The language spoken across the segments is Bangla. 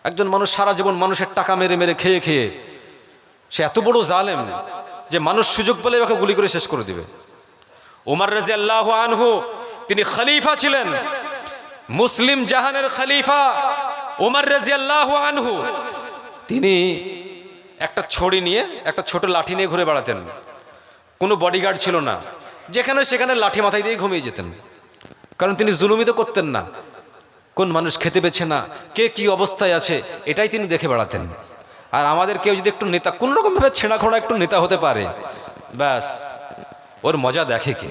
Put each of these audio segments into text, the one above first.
একজন মানুষ সারা জীবন মানুষের টাকা মেরে মেরে খেয়ে খেয়ে সে এত বড় জালেম যে মানুষ সুযোগ পেলে ওকে গুলি করে শেষ করে দিবে। উমর রাদিয়াল্লাহু আনহু তিনি খলিফা ছিলেন, মুসলিম জাহানের খলিফা উমর রাদিয়াল্লাহু আনহু। তিনি একটা ছড়ি নিয়ে, একটা ছোট লাঠি নিয়ে ঘুরে বেড়াতেন। কোনো বডিগার্ড ছিল না, যেখানে সেখানে লাঠি মাথায় দিয়ে ঘুমিয়ে যেতেন। কারণ তিনি জুলুমই তো করতেন না, কোন মানুষ খেতে পেছে না, কে কি অবস্থায় আছে এটাই তিনি দেখে বেড়াতেন। আর আমাদের কেউ যদি একটু নেতা, কোন রকম ভাবে ছেঁড়াখোড়া একটু নেতা হতে পারে, ব্যাস ওর মজা দেখে কে।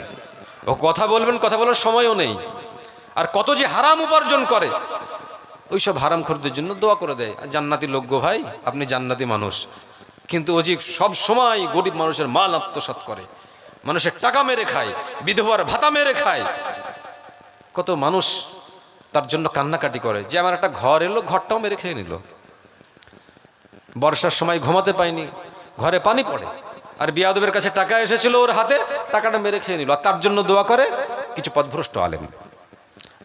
ও কথা বলবেন, কথা বলার সময়ও নেই। আর কত যে হারাম উপার্জন করে, ওইসব হারাম খোরদের জন্য দোয়া করে দেয়, জান্নাতি লোক গো ভাই, আপনি জান্নাতি মানুষ। কিন্তু ও যে সব সময় গরিব মানুষের মাল আত্মসাৎ করে, মানুষের টাকা মেরে খায়, বিধবার ভাতা মেরে খায়। কত মানুষ তার জন্য কান্নাকাটি করে যে আমার একটা ঘর এলো, ঘরটাও মেরে খেয়ে নিল। বর্ষার সময় ঘুমাতে পায়নি, ঘরে পানি পড়ে, আর বিয়াদবের কাছে টাকা এসেছিল ওর হাতে, টাকাটা মেরে খেয়ে নিল। আর তার জন্য দোয়া করে কিছু পথভ্রষ্ট আলেম।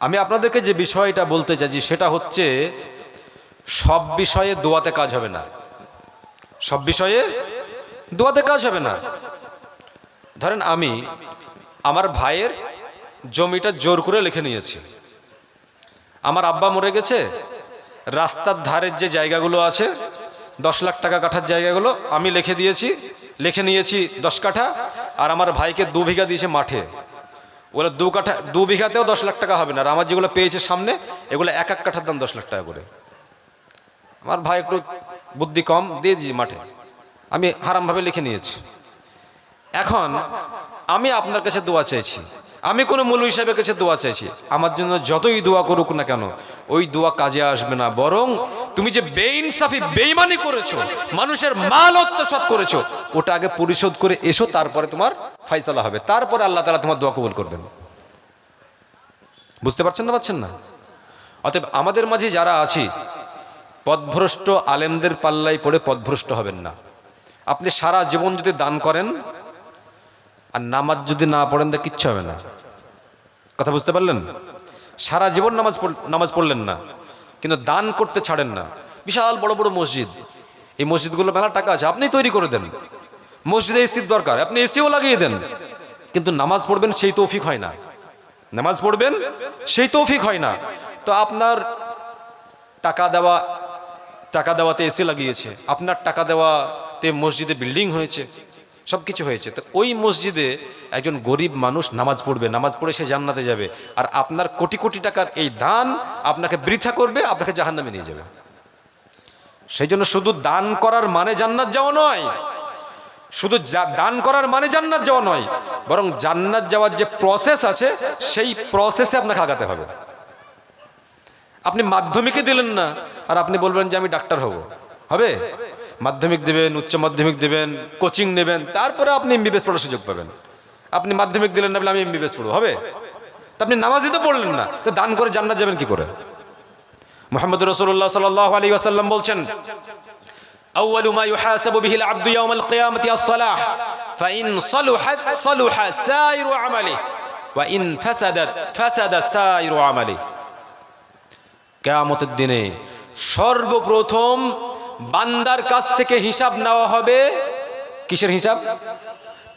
আমি আপনাদেরকে যে বিষয়টা বলতে চাইছি সেটা হচ্ছে, সব বিষয়ে দোয়াতে কাজ হবে না, সব বিষয়ে দোয়াতে কাজ হবে না। ধরেন আমি আমার ভাইয়ের জমিটা জোর করে লিখে নিয়েছি, আমার আব্বা মরে গেছে, রাস্তার ধারের যে জায়গাগুলো আছে 10 লাখ টাকা কাঠার জায়গাগুলো আমি লিখে নিয়েছি 10 কাঠা, আর আমার ভাইকে 2 বিঘা দিয়েছে মাঠে। ওগুলো 2 বিঘাতেও 10 লাখ টাকা হবে না, আর আমার যেগুলো পেয়েছে সামনে এগুলো এক কাঠার দাম 10 লাখ টাকা করে। আমার ভাই একটু বুদ্ধি কম, দিয়ে দিয়েছি মাঠে, আমি হারামভাবে লিখে নিয়েছি। এখন আমি আপনার কাছে দোয়া চাইছি, আমি কোনো মৌলবী সাহেবের কাছে দোয়া চাইছি, আমার জন্য যতই দোয়া করুক না কেন ওই দোয়া কাজে আসবে না। বরং তুমি যে বেইনসাফি বেঈমানি করেছো, মানুষের মাল আত্মসাৎ করেছো, ওটা আগে পরিশোধ করে এসো, তারপরে তোমার ফয়সালা হবে, তারপরে আল্লাহ তাআলা তোমার দোয়া কবুল করবেন। বুঝতে পারছেন না? অতএব আমাদের মাঝে যারা আছি, পথভ্রষ্ট আলেমদের পাল্লায় পড়ে পথভ্রষ্ট হবেন না। আপনি সারা জীবন যদি দান করেন আর নামাজ যদি না পড়েন তা কিচ্ছু হবে না। কথা বুঝতে পারলেন? সারা জীবন নামাজ পড়লেন না, কিন্তু দান করতে ছাড়েন না। বিশাল বড় বড় মসজিদ, এই মসজিদগুলো মেলা টাকা আছে, আপনি তৈরি করে দেন। মসজিদে এসির দরকার, আপনি এসিও লাগিয়ে দেন, কিন্তু নামাজ পড়বেন সেই তৌফিক হয় না। নামাজ পড়বেন সেই তৌফিক হয় না। তো আপনার টাকা দেওয়াতে এসি লাগিয়েছে, আপনার টাকা দেওয়াতে মসজিদে বিল্ডিং হয়েছে, সব কিছু হয়েছে। তো ওই মসজিদে একজন গরিব মানুষ নামাজ পড়বে, নামাজ পড়ে সে জান্নাতে যাবে, আর আপনার কোটি কোটি টাকার এই দান আপনাকে বৃথা করবে, আপনাকে জাহান্নামে নিয়ে যাবে। সেই জন্য শুধু দান করার মানে জান্নাত যাওয়া নয়, শুধু দান করার মানে জান্নাত যাওয়া নয়, বরং জান্নাত যাওয়ার যে প্রসেস আছে সেই প্রসেসে আপনাকে আগাতে হবে। আপনি মাধ্যমিকে দিলেন না আর আপনি বলবেন যে আমি ডাক্তার হবে? মাধ্যমিক দেবেন, উচ্চ মাধ্যমিক দেবেন, কোচিং নেবেন, তারপরে আপনি এমবিবিএস পড়ার সুযোগ পাবেন। আপনি মাধ্যমিক দিলেন না বলে আমি এমবিবিএস পড়বো, হবে? তা আপনি নামাজই তো পড়লেন না, তো দান করে জান্নাত যাবেন কি করে? মুহাম্মদ রাসূলুল্লাহ সাল্লাল্লাহু আলাইহি ওয়াসাল্লাম বলছেন, আউয়ালু মা ইউহাসাবু বিহিল আবদু ইয়াওমাল কিয়ামাতি আস-সালাহ, ফাইন সালুহাত সালুহা সাইরু আমালিহি ওয়া ইন ফাসাদাত ফাসাদা সাইরু আমালিহি। কিয়ামতের দিনে সর্বপ্রথম বান্দার কাছ থেকে হিসাব নেওয়া হবে। কিসের হিসাব?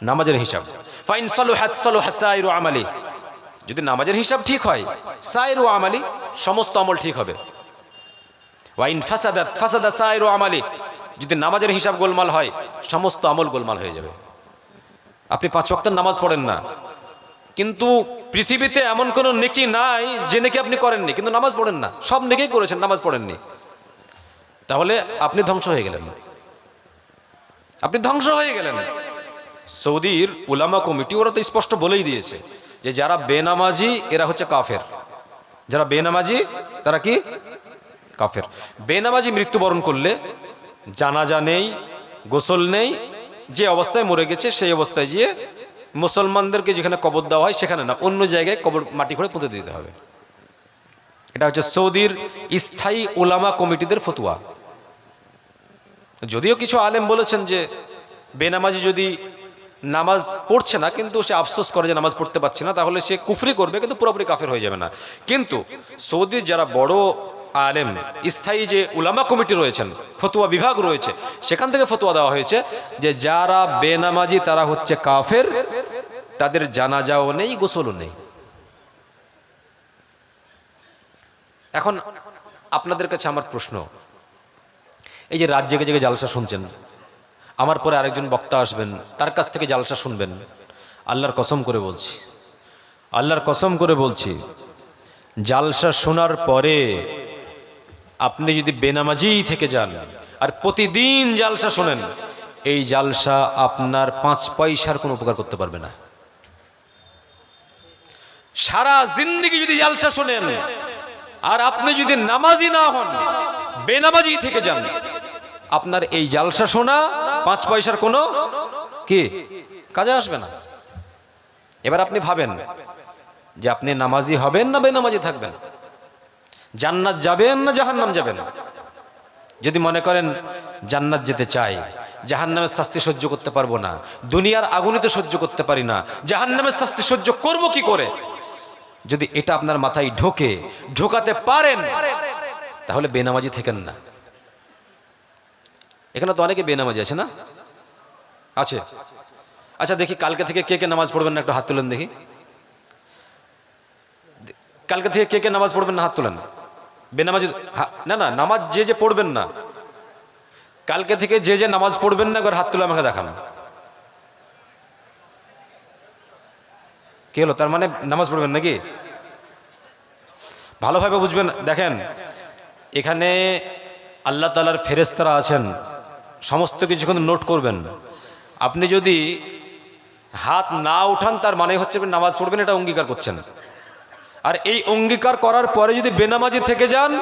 নামাজের হিসাব। ফাইন সালুহাত সালুহা সাইরু আমালি, যদি নামাজের হিসাব ঠিক হয়, সাইরু আমালি সমস্ত আমল ঠিক হবে। ওয়াইন ফাসাদাত ফাসাদা সাইরু আমালি, যদি নামাজের হিসাব গোলমাল হয়, সমস্ত আমল গোলমাল হয়ে যাবে। আপনি 5 ওয়াক্ত নামাজ পড়েন না, কিন্তু পৃথিবীতে এমন কোনো নেকি নাই যে নেকি আপনি করেননি, কিন্তু নামাজ পড়েন না। সব নেকি করেছেন, নামাজ পড়েননি, তাহলে আপনি ধ্বংস হয়ে গেলেন, আপনি ধ্বংস হয়ে গেলেন। সৌদির উলামা কমিটি ওরা তো স্পষ্ট বলেই দিয়েছে যে যারা বেনামাজি এরা হচ্ছে কাফের, যারা বেনামাজি তারা কি? কাফের। বেনামাজি মৃত্যুবরণ করলে জানাজা নেই, গোসল নেই, যে অবস্থায় মরে গেছে সেই অবস্থায় গিয়ে মুসলমানদেরকে যেখানে কবর দেওয়া হয় সেখানে না, অন্য জায়গায় কবর মাটি করে পুঁতে দিতে হবে। এটা হচ্ছে সৌদির স্থায়ী উলামা কমিটিদের ফতোয়া। যদিও কিছু আলেম বলেছেন যে বেনামাজি যদি নামাজ পড়ছে না কিন্তু সে আফসোস করে যে নামাজ পড়তে পারছে না, তাহলে সে কুফরি করবে, কিন্তু পুরোপুরি কাফের হয়ে যাবে না। কিন্তু সৌদির যারা বড় আলেম, স্থায়ী যে উলামা কমিটি রয়েছেন, ফতোয়া বিভাগ রয়েছে, সেখান থেকে ফতোয়া দেওয়া হয়েছে যে যারা বেনামাজি তারা হচ্ছে কাফের, তাদের জানাজাও নেই, গোসলও নেই। এখন আপনাদের কাছে আমার প্রশ্ন, এই যে রাত জেগে জেগে জালসা শুনছেন, আমার পরে আরেকজন বক্তা আসবেন, তার কাছ থেকে জালসা শুনবেন, আল্লাহর কসম করে বলছি, আল্লাহর কসম করে বলছি, জালসা শোনার পরে আপনি যদি বেনামাজি থেকে যান আর প্রতিদিন জালসা শোনেন, এই জালসা আপনার 5 পয়সার কোনো উপকার করতে পারবে না। সারা জিন্দেগি যদি জালসা শোনেন আর আপনি যদি নামাজি না হন, বেনামাজি থেকে যান, আপনার এই জালসা শোনা 5 পয়সার কোনো কি কাজে আসবে না। এবার আপনি ভাবেন যে আপনি নামাজি হবেন না বেনামাজি থাকবেন, জান্নাত যাবেন না জাহান্নাম যাবেন। যদি মনে করেন জান্নাত যেতে চাই, জাহান্নামের শাস্তি সহ্য করতে পারবো না, দুনিয়ার আগুনে সহ্য করতে পারি না, জাহান্নামের শাস্তি সহ্য করব কি করে, যদি এটা আপনার মাথায় ঢোকাতে পারেন, তাহলে বেনামাজি থেকেন না। এখানে তো অনেকে বেনামাজি আছে না? আছে। আচ্ছা দেখি কালকে থেকে কে কে নামাজ পড়বেন না, একটু হাত তুলেন দেখি। কালকে থেকে কে কে নামাজ পড়বেন না, হাত তুলেন। বেনামাজি না, না নামাজ যে পড়বেন না, কালকে থেকে যে নামাজ পড়বেন না, একবার হাত তুলে আমাকে দেখান। কি হলো, তার মানে নামাজ পড়বেন নাকি? ভালোভাবে বুঝবেন। দেখেন, এখানে আল্লাহ তাআলার ফেরেশতারা আছেন, সমস্ত কিছু কিন্তু নোট করবেন। আপনি যদি হাত না উঠান, তার মানে হচ্ছে নামাজ পড়বেন, এটা অঙ্গীকার করছেন। আর এই অঙ্গীকার করার পরে যদি বেনামাজি থেকে যান,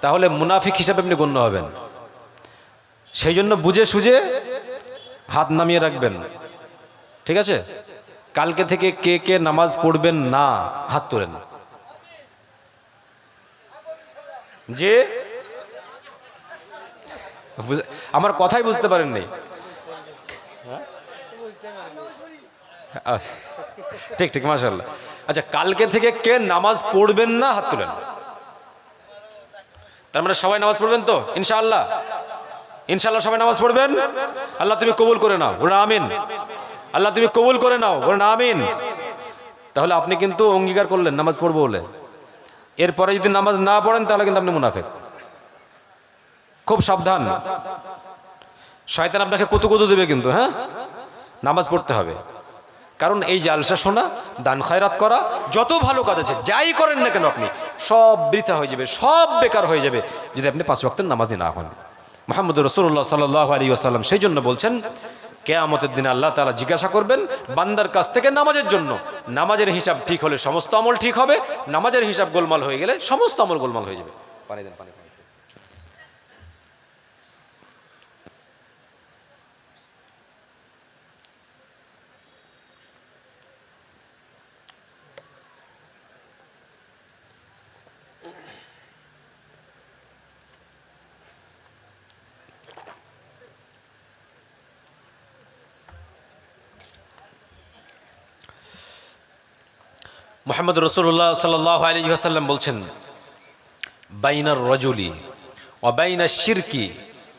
তাহলে মুনাফিক হিসাবে আপনি গণ্য হবেন। সেই জন্য বুঝে সুঝে হাত নামিয়ে রাখবেন, ঠিক আছে? কালকে থেকে কে কে নামাজ পড়বেন না, হাত তোলেন। যে আমার কথাই বুঝতে পারেননি, ঠিক ঠিক, মাশাআল্লাহ। আচ্ছা, কালকে থেকে কে নামাজ পড়বেন না, হাত তুলেন। তার মানে সবাই নামাজ পড়বেন তো ইনশাআল্লাহ? ইনশাআল্লাহ সবাই নামাজ পড়বেন। আল্লাহ তুমি কবুল করে নাও, বলুন আমিন। আল্লাহ তুমি কবুল করে নাও, বলুন আমিন। তাহলে আপনি কিন্তু অঙ্গীকার করলেন নামাজ পড়বো বলে। এরপরে যদি নামাজ না পড়েন, তাহলে কিন্তু আপনি মুনাফিক। খুব সাবধান, শয়তান আপনাকে কুতু দেবে কিন্তু। হ্যাঁ, নামাজ পড়তে হবে। কারণ এই জালসা শোনা, দান খায়রাত করা, যত ভালো কাজ আছে যাই করেন না কেন, আপনি সব বৃথা হয়ে যাবে, সব বেকার হয়ে যাবে যদি আপনি 5 ওয়াক্তের নামাজি না হন। মুহাম্মদুর রাসূলুল্লাহ সাল্লাল্লাহু আলাইহি ওয়াসাল্লাম সেই জন্য বলছেন, কিয়ামতের দিনে আল্লাহ তাআলা জিজ্ঞাসা করবেন বান্দার কাছ থেকে নামাজের জন্য। নামাজের হিসাব ঠিক হলে সমস্ত আমল ঠিক হবে, নামাজের হিসাব গোলমাল হয়ে গেলে সমস্ত আমল গোলমাল হয়ে যাবে। পানি দেন, পানি। মুহাম্মদ রাসূলুল্লাহ সাল্লাল্লাহু আলাইহি ওয়াসাল্লাম বলছেন, বাইনার রাজুলি ওয়া বাইনাশ শিরকি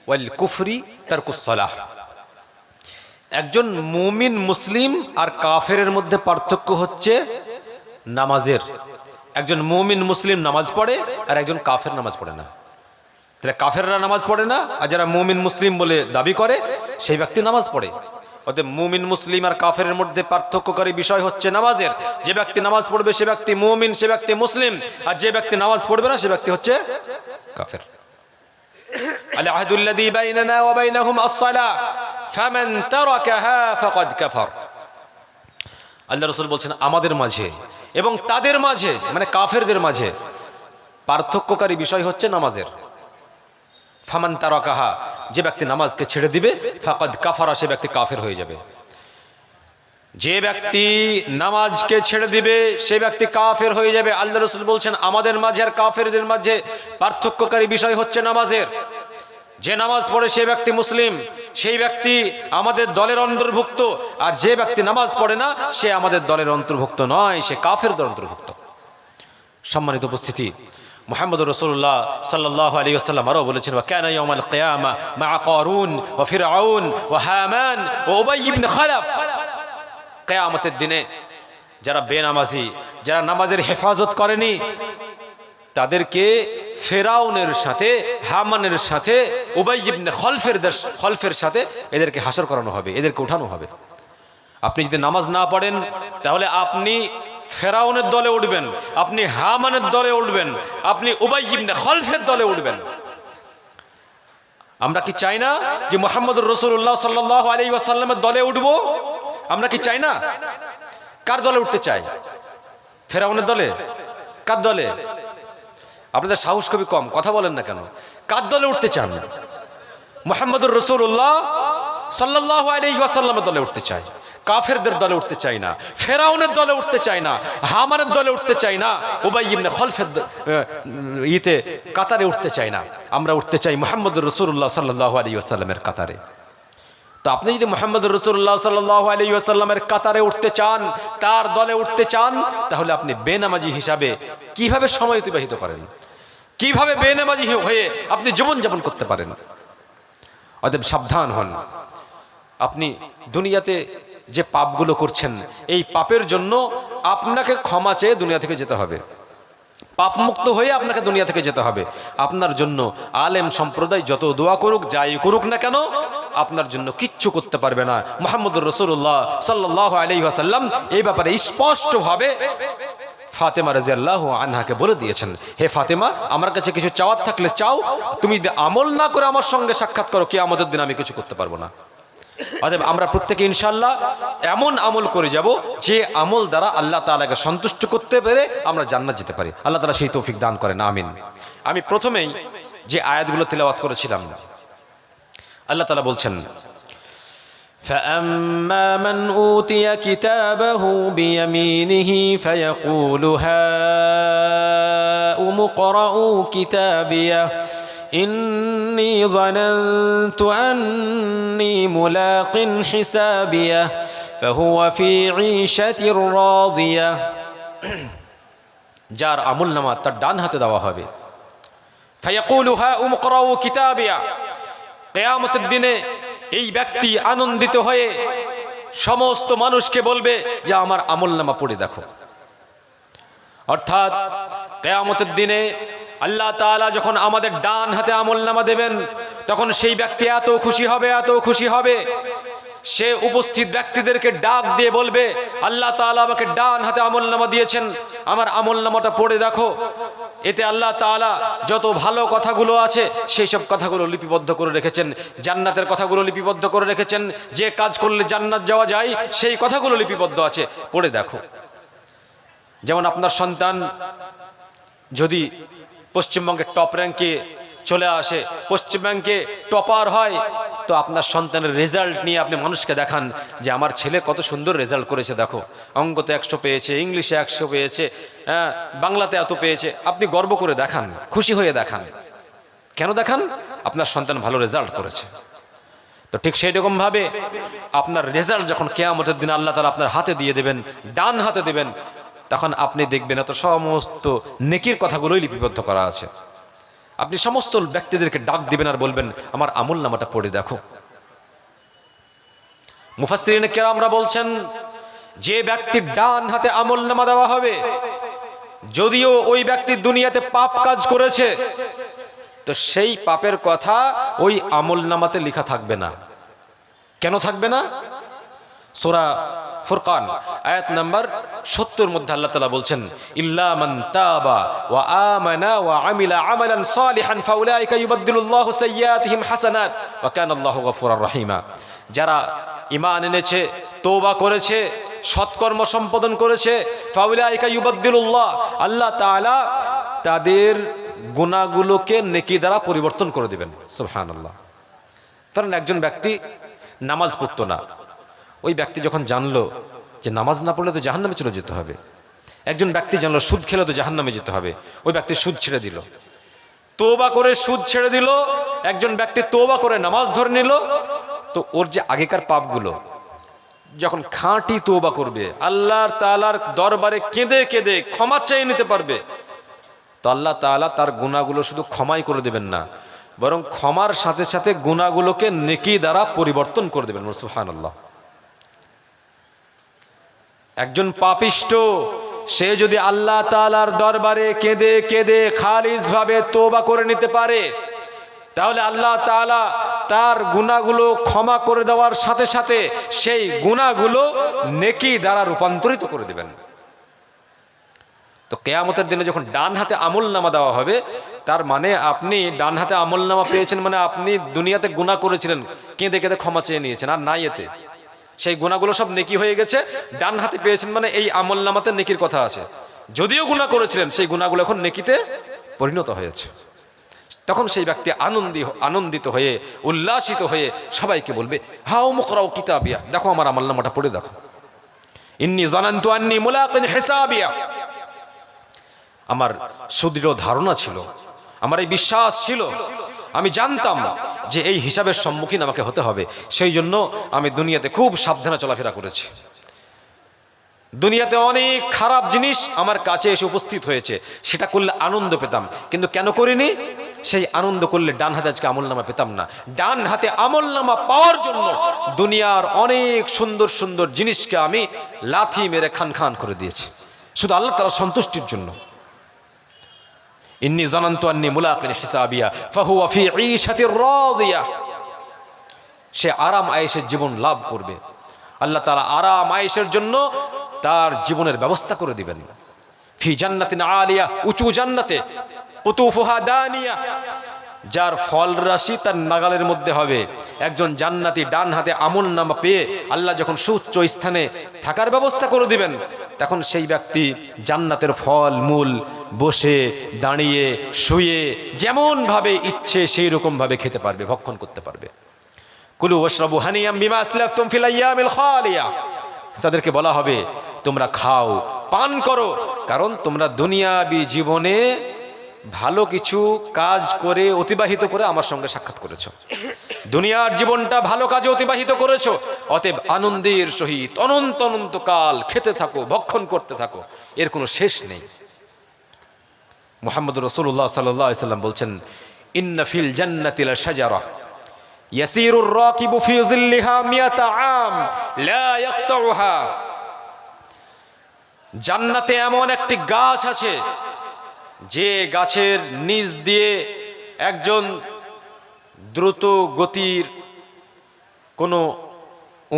ওয়াল কুফরি তারকুস সালাহ। একজন মুমিন মুসলিম আর কাফেরের মধ্যে পার্থক্য হচ্ছে নামাজের। একজন মুমিন মুসলিম নামাজ পড়ে আর একজন কাফের নামাজ পড়ে না। তাহলে কাফেররা নামাজ পড়ে না, আর যারা মুমিন মুসলিম বলে দাবি করে সেই ব্যক্তি নামাজ পড়ে। অতএব মুমিন মুসলিম আর কাফেরের মধ্যে পার্থক্যকারী বিষয় হচ্ছে নামাজের। যে ব্যক্তি নামাজ পড়বে সে ব্যক্তি মুমিন, সে ব্যক্তি মুসলিম, আর যে ব্যক্তি নামাজ পড়বে না সে ব্যক্তি হচ্ছে কাফের। আল আহদুল্লাযী বাইনানা ওয়া বাইনাহুম আস-সালাহ ফামান তারাকাহা ফাকাদ কাফার। আল্লাহ রাসূল বলছেন, আমাদের মাঝে এবং তাদের মাঝে, মানে কাফেরদের মাঝে পার্থক্যকারী বিষয় হচ্ছে নামাজের। ফামান তারাকাহা, যে ব্যক্তি নামাজকে ছেড়ে দিবে, ফাকাদ কাফারা, সে ব্যক্তি কাফের হয়ে যাবে। যে ব্যক্তি নামাজকে ছেড়ে দিবে সে ব্যক্তি কাফের হয়ে যাবে। আল্লাহ রাসূল বলছেন, আমাদের মাঝে আর কাফেরদের মাঝে পার্থক্যকারী বিষয় হচ্ছে নামাজের। যে নামাজ পড়ে সে ব্যক্তি মুসলিম, সেই ব্যক্তি আমাদের দলের অন্তর্ভুক্ত, আর যে ব্যক্তি নামাজ পড়ে না সে আমাদের দলের অন্তর্ভুক্ত নয়, সে কাফেরদের অন্তর্ভুক্ত। সম্মানিত উপস্থিতি, মুহাম্মদুর রাসূলুল্লাহ সাল্লাল্লাহু আলাইহি ওয়াসাল্লাম আরও বলেছেন, ওয়া কানা ইয়াউমাল কিয়ামা মা কারুন ওয়া ফিরআউন ওয়া হামান ওয়া উবাই ইবনে খালাফ। কিয়ামতের দিনে যারা বেনামাজি, যারা নামাজের হেফাজত করেনি, তাদেরকে ফেরাউনের সাথে, হামানের সাথে, উবাই ইবনে খলফের সাথে এদেরকে হাসর করানো হবে, এদেরকে উঠানো হবে। আপনি যদি নামাজ না পড়েন তাহলে আপনি ফেরাউনের দলে উঠবেন, আপনি হামানের দলে উঠবেন, আপনি উবাই ইবনে খলফের দলে উঠবেন। আমরা কি চাই না যে মুহাম্মদুর রাসূলুল্লাহ সাল্লাল্লাহু আলাইহি ওয়াসাল্লামের দলে উঠবো? আমরা কি চাই না? কার দলে উঠতে চাই? ফেরাউনের দলে? কার দলে? আপনাদের সাহস খুবই কম, কথা বলেন না কেন? কার দলে উঠতে চান? মুহাম্মদুর রাসূলুল্লাহ সাল্লাল্লাহু আলাইহি ওয়াসাল্লামের দলে উঠতে চাই। কাফেরদের দলে উঠতে চাই না, ফেরাউনের দলে উঠতে চাই না, হামানের দলে উঠতে চাই না, উবাই ইবনে খলফের কাতারে উঠতে চাই না। আমরা উঠতে চাই মুহাম্মদুর রাসূলুল্লাহ সাল্লাল্লাহু আলাইহি ওয়াসাল্লামের কাতারে। তো আপনি যদি মুহাম্মদুর রাসূলুল্লাহ সাল্লাল্লাহু আলাইহি ওয়াসাল্লামের কাতারে উঠতে চান, তার দলে উঠতে চান, তাহলে আপনি বেনামাজি হিসাবে কিভাবে সময় অতিবাহিত করেন, কিভাবে বেনামাজি হয়ে আপনি জীবনযাপন করতে পারেন? অতএব সাবধান হন। আপনি দুনিয়াতে যে পাপগুলো করছেন, এই পাপের জন্য আপনাকে ক্ষমা চেয়ে দুনিয়া থেকে যেতে হবে, পাপ মুক্ত হয়ে আপনাকে দুনিয়া থেকে যেতে হবে। আপনার জন্য আলেম সম্প্রদায় যত দোয়া করুক, যাই করুক না কেন, আপনার জন্য কিচ্ছু করতে পারবে না। মুহাম্মদুর রাসূলুল্লাহ সাল্লাল্লাহু আলাইহি ওয়াসাল্লাম এই ব্যাপারে স্পষ্টভাবে ফাতেমা রাদিয়াল্লাহু আনহাকে বলে দিয়েছেন, হে ফাতেমা, আমার কাছে কিছু চাওয়ার থাকলে চাও, তুমি যদি আমল না করে আমার সঙ্গে সাক্ষাৎ করো, কিয়ামতের দিন আমি কিছু করতে পারবো না। অতএব আমরা প্রত্যেকে ইনশাআল্লাহ এমন আমল করে যাব যে আমল দ্বারা আল্লাহ তাআলাকে সন্তুষ্ট করতে পেরে আমরা জান্নাত যেতে পারি। আল্লাহ তাআলা সেই তৌফিক দান করেন, আমিন। আমি প্রথমেই যে আয়াতগুলো তিলাওয়াত করেছিলাম, আল্লাহ তাআলা বলছেন, فأما من أوتي كتابه بيمينه فيقول هاؤم اقرءوا كتابيه إني ظننت أني ملاق حسابيه فهو في عيشة راضية। যার আমল নামা তার ডান হাতে দেওয়া হবে। ফায়াকুলু হাউম ইকরাউ কিতাবিয়া, কিয়ামতের দিনে এই ব্যক্তি আনন্দিত হয়ে সমস্ত মানুষকে বলবে যে আমার আমল নামা পড়ে দেখো। অর্থাৎ কিয়ামতের দিনে আল্লাহ তাআলা যখন আমাদের ডান হাতে আমল নামা দেবেন, তখন সেই ব্যক্তি এত খুশি হবে, এত খুশি হবে, সে উপস্থিত ব্যক্তিদেরকে ডাক দিয়ে বলবে, আল্লাহ তাআলা আমাকে ডান হাতে আমল নামা দিয়েছেন, আমার আমল নামাটা পড়ে দেখো। এতে আল্লাহ তাআলা যত ভালো কথাগুলো আছে সেই সব কথাগুলো লিপিবদ্ধ করে রেখেছেন, জান্নাতের কথাগুলো লিপিবদ্ধ করে রেখেছেন, যে কাজ করলে জান্নাত যাওয়া যায় সেই কথাগুলো লিপিবদ্ধ আছে, পড়ে দেখো। যেমন আপনার সন্তান যদি পশ্চিমবঙ্গের টপ র্যাঙ্কে চলে আসে, পশ্চিমবঙ্গে টপার হয়, তো আপনার সন্তানের রেজাল্ট নিয়ে আপনি মানুষকে দেখান যে আমার ছেলে কত সুন্দর রেজাল্ট করেছে, দেখো অঙ্কতে 100 পেয়েছে, ইংলিশে 100 পেয়েছে, বাংলাতে এত পেয়েছে। আপনি গর্ব করে দেখান, খুশি হয়ে দেখান। কেন দেখান? আপনার সন্তান ভালো রেজাল্ট করেছে। তো ঠিক সেই রকম ভাবে আপনার রেজাল্ট যখন কিয়ামতের দিন আল্লাহ তাআলা আপনার হাতে দিয়ে দেবেন, ডান হাতে দেবেন, তখন আপনি দেখবেন এত সমস্ত নেকির কথাগুলোই লিপিবদ্ধ করা আছে। আপনি সমস্ত ব্যক্তিদেরকে ডাক দিবেন আর বলবেন আমার আমল নামাটা পড়ে দেখো। মুফাসসিরিন কেরামরা বলছেন, যে ব্যক্তির ডান হাতে আমল নামা দেওয়া হবে, যদিও ওই ব্যক্তি দুনিয়াতে পাপ কাজ করেছে, তো সেই পাপের কথা ওই আমল নামাতে লেখা থাকবে না। কেন থাকবে না? সূরা ফুরকান আয়াত নাম্বার 70 মধ্যে আল্লাহ তাআলা বলছেন, ইল্লা মান তাবা ওয়া আমানা ওয়া আমিলা আমালান সালিহান ফাউলাইকা ইউবাদদিলুল্লাহু সাইয়্যাতিহিম হাসানাত ওয়া কানাল্লাহু গফুরার রহিমা। যারা ঈমান এনেছে, তওবা করেছে, সৎকর্ম সম্পাদন করেছে, ফাউলাইকা ইউবাদদিলুল্লাহ, আল্লাহ তাআলা তাদের গুনাহগুলোকে নেকি দ্বারা পরিবর্তন করে দিবেন। সুবহানাল্লাহ। কারণ একজন ব্যক্তি নামাজ পড়তো না, ওই ব্যক্তি যখন জানলো যে নামাজ না পড়লে তো জাহান্নামে চলে যেতে হবে, একজন ব্যক্তি জানলো সুদ খেলে তো জাহান্নামে যেতে হবে, ওই ব্যক্তি সুদ ছেড়ে দিল, তওবা করে সুদ ছেড়ে দিল। একজন ব্যক্তি তওবা করে নামাজ ধরে নিল, তো ওর যে আগেকার পাপগুলো যখন খাঁটি তওবা করবে, আল্লাহর তাআলার দরবারে কেঁদে কেঁদে ক্ষমা চেয়ে নিতে পারবে, তো আল্লাহ তাআলা তার গুনাহগুলো শুধু ক্ষমাই করে দেবেন না, বরং ক্ষমার সাথে সাথে গুনাহগুলোকে নেকি দ্বারা পরিবর্তন করে দেবেন। সুবহানাল্লাহ। একজন পাপিষ্ট সে যদি আল্লাহ তাআলার দরবারে কেঁদে কেঁদে খালিসভাবে তওবা করে নিতে পারে, তাহলে আল্লাহ তাআলা তার গুনাহগুলো ক্ষমা করে দেওয়ার সাথে সাথে সেই গুনাহগুলো নেকি দ্বারা রূপান্তরিত করে দেবেন। তো কিয়ামতের দিনে যখন ডান হাতে আমলনামা দেওয়া হবে, তার মানে আপনি ডান হাতে আমলনামা পেয়েছেন, মানে আপনি দুনিয়াতে গুনাহ করেছিলেন, কেঁদে কেঁদে ক্ষমা চেয়ে নিয়েছেন, আর নাই এতে সেই গুনাহগুলো সব নেকি হয়ে গেছে। ডান হাতে পেয়েছেন মানে এই আমলনামাতে নেকির কথা আছে। যদিও গুনাহ করেছিলেন, সেই গুনাহগুলো এখন নেকিতে পরিণত হয়েছে। তখন সেই ব্যক্তি আনন্দিত হয়ে উল্লাসিত হয়ে সবাইকে বলবে, হাও মুকরাউ কিতাবিয়া, দেখো আমার আমলনামাটা পড়ে দেখো। ইন্নী যানানতু আন্নী মুলাকিন হিসাবিয়া, আমার সুদৃঢ় ধারণা ছিল, আমার এই বিশ্বাস ছিল, আমি জানতাম যে এই হিসাবের সম্মুখীন আমাকে হতে হবে, সেই জন্য আমি দুনিয়াতে খুব সাবধানে চলাফেরা করেছি। দুনিয়াতে অনেক খারাপ জিনিস আমার কাছে এসে উপস্থিত হয়েছে, সেটা করলে আনন্দ পেতাম, কিন্তু কেন করিনি? সেই আনন্দ করলে ডান হাতে আজকে আমলনামা পেতাম না। ডান হাতে আমলনামা পাওয়ার জন্য দুনিয়ার অনেক সুন্দর সুন্দর জিনিসকে আমি লাথি মেরে খান খান করে দিয়েছি, শুধু আল্লাহ তাআলার সন্তুষ্টির জন্য। ইন্নী যানানতু আন্নী মুলাকিন হিসাবিয়া ফাহুয়া ফি ঈশাতির রাদিয়া, সে আরাম আয়েশের জীবন লাভ করবে। আল্লাহ তাআলা আরাম আয়েশের জন্য তার জীবনের ব্যবস্থা করে দিবেন। ফি জান্নাতিন আলিয়া, উঁচু জান্নাতে, কুতুফুহা দানিয়া, যার ফল রাশি তার নাগালের মধ্যে হবে। একজন জান্নাতি ডান হাতে আমলনামা পেয়ে আল্লাহ যখন সুউচ্চ স্থানে থাকার ব্যবস্থা করে দিবেন, তখন সেই ব্যক্তি জান্নাতের ফল মূল বসে দাঁড়িয়ে শুয়ে যেমন ভাবে ইচ্ছে সেই রকম ভাবে খেতে পারবে, ভক্ষণ করতে পারবে। কুলু ওয়াশরাবু হানিয়াম বিমা আসলাফতুম ফিল আইয়ামিল খালিয়া, তাদেরকে বলা হবে তোমরা খাও, পান করো, কারণ তোমরা দুনিয়াবি জীবনে ভালো কিছু কাজ করে অতিবাহিত করে আমার সঙ্গে সাক্ষাৎ করেছো, দুনিয়ার জীবনটা ভালো কাজে অতিবাহিত করেছো, অতএব আনন্দের সহিত অনন্ত অনন্তকাল খেতে থাকো, ভক্ষণ করতে থাকো, এর কোনো শেষ নেই। মুহাম্মদ রাসূলুল্লাহ সাল্লাল্লাহু আলাইহি সাল্লাম বলছেন, ইন্না ফিল জান্নাতি লাশাজারা ইয়াসিরুর রাকিবু ফি যিল্লিহা মিয়াতা আম লা ইয়াকতাউহা, জান্নাতে এমন একটি গাছ আছে যে গাছের নিচ দিয়ে একজন দ্রুত গতির কোনো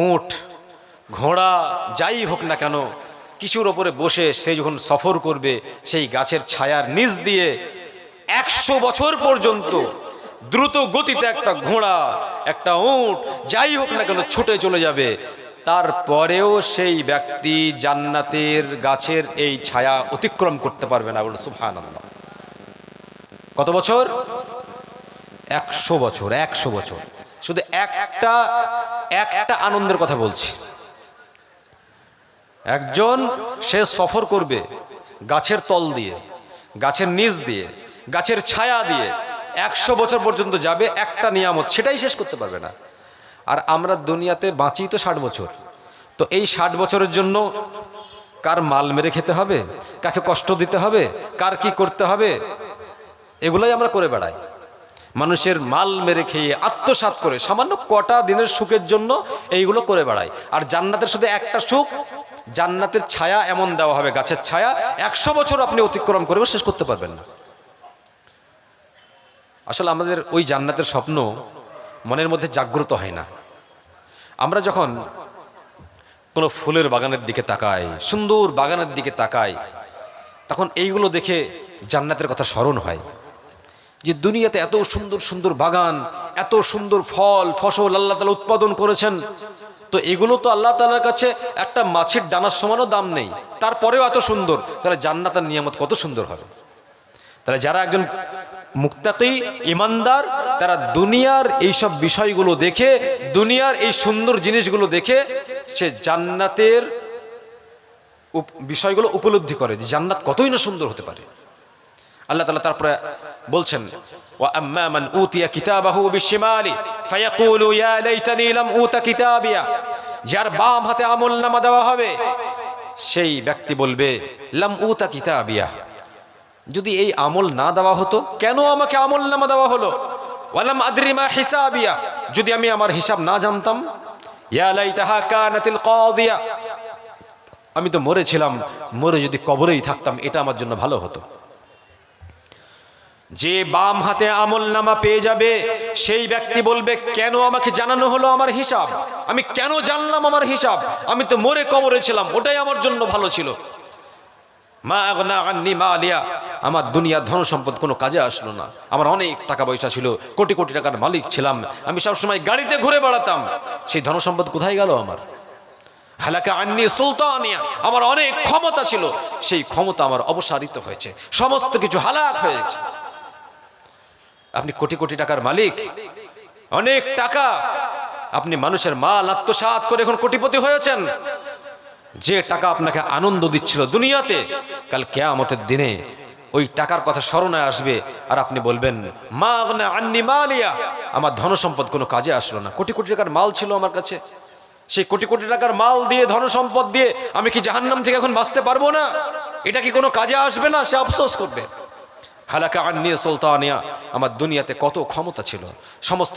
উট ঘোড়া যাই হোক না কেন কিছুর ওপরে বসে সে যখন সফর করবে, সেই গাছের ছায়ার নিচ দিয়ে 100 বছর পর্যন্ত দ্রুত গতিতে একটা ঘোড়া একটা উট যাই হোক না কেন ছুটে চলে যাবে, তারপরেও সেই ব্যক্তি জান্নাতের গাছের এই ছায়া অতিক্রম করতে পারবে না। বলে সুবহানাল্লাহ। কত বছর? 100 বছর। 100 বছর। শুধু একটা আনন্দের কথা বলছি। একজন সে সফর করবে গাছের তল দিয়ে, গাছের নিচ দিয়ে, গাছের ছায়া দিয়ে 100 বছর পর্যন্ত যাবে, একটা নিয়ামত সেটাই শেষ করতে পারবে না। আর আমরা দুনিয়াতে বাঁচি তো 60 বছর, তো এই 60 বছরের জন্য কার মাল মেরে খেতে হবে, কাকে কষ্ট দিতে হবে, কার কি করতে হবে, এগুলোই আমরা করে বেড়াই। মানুষের মাল মেরে খেয়ে আত্মসাৎ করে সামান্য কটা দিনের সুখের জন্য এইগুলো করে বেড়াই। আর জান্নাতের শুধু একটা সুখ, জান্নাতের ছায়া এমন দেওয়া হবে, গাছের ছায়া 100 বছর আপনি অতিক্রম করেও শেষ করতে পারবেন না। আসলে আমাদের ওই জান্নাতের স্বপ্ন মনের মধ্যে জাগ্রত হয় না। আমরা যখন কোনো ফুলের বাগানের দিকে তাকাই, সুন্দর বাগানের দিকে তাকাই, তখন এইগুলো দেখে জান্নাতের কথা স্মরণ হয় যে দুনিয়াতে এত সুন্দর সুন্দর বাগান, এত সুন্দর ফল ফসল আল্লাহ তাআলা উৎপাদন করেছেন, তো এগুলো তো আল্লাহ তাআলার কাছে একটা মাছের ডানার সমানও দাম নেই, তারপরেও এত সুন্দর, তাহলে জান্নাতের নিয়ামত কত সুন্দর হবে। তাহলে যারা একজন মুত্তাকি ইমানদার, তারা দুনিয়ার এইসব বিষয়গুলো দেখে, দুনিয়ার এই সুন্দর জিনিসগুলো দেখে সে জান্নাতের বিষয়গুলো উপলব্ধি করে যে জান্নাত কতই না সুন্দর হতে পারে। আল্লাহ তাআলা তারপরে বলছেন, ওয়া আম্মা মান উতিয়া কিতাবাহু বিশিমালি ফায়াকুলু ইয়া লাইতানি লাম উতা কিতাবিয়া, যার বাম হাতে আমলনামা দেওয়া হবে সেই ব্যক্তি বলবে লাম উতা কিতাবিয়া, যদি এই আমল না দেওয়া হতো, কেন আমাকে আমল নামা দেওয়া হলো? ওয়ালাম আদরি মা হিসাবিয়া, যদি আমি আমার হিসাব না জানতাম। ইয়া লাইতাহা কানাতিল কাদিয়া, আমি তো মরেছিলাম, মরে যদি কবরেই থাকতাম এটা আমার জন্য ভালো হতো। যে বাম হাতে আমল নামা পেয়ে যাবে সেই ব্যক্তি বলবে, কেন আমাকে জানানো হলো আমার হিসাব? আমি কেন জানলাম আমার হিসাব? আমি তো মরে কবরে ছিলাম, ওটাই আমার জন্য ভালো ছিল। মা আগনা আন্নি মালিয়া, আমার দুনিয়া ধন সম্পদ কোনো কাজে আসলো না। আমার অনেক টাকা পয়সা ছিল, কোটি কোটি টাকার মালিক ছিলাম, আমি সবসময় গাড়িতে ঘুরে বেড়াতাম, সেই ধন সম্পদ কোথায় গেল আমার? হালাকা আন্নি সুলতানিয়া, আমার অনেক ক্ষমতা ছিল, সেই ক্ষমতা আমার অপসারিত হয়েছে, সমস্ত কিছু হালাক হয়েছে। আপনি কোটি কোটি টাকার মালিক, অনেক টাকা, আপনি মানুষের মাল আত্মসাৎ করে এখন কোটিপতি হয়েছেন। যে টাকা আপনাকে আনন্দ দিচ্ছিল দুনিয়াতে, কাল কিয়ামতের দিনে ওই টাকার কথা স্মরণে আসবে, আর আপনি বলবেন মা আগনা আন্নি মালিয়া, আমার ধন সম্পদ কোনো কাজে আসলো না। কোটি কোটি টাকার মাল ছিল আমার কাছে, সেই কোটি কোটি টাকার মাল দিয়ে, ধন সম্পদ দিয়ে আমি কি জাহান্নাম থেকে এখন বাঁচতে পারবো না? এটা কি কোনো কাজে আসবে না? সে আফসোস করবে। হালাকা আন্নি সুলতানিয়া, আমার দুনিয়াতে কত ক্ষমতা ছিল, সমস্ত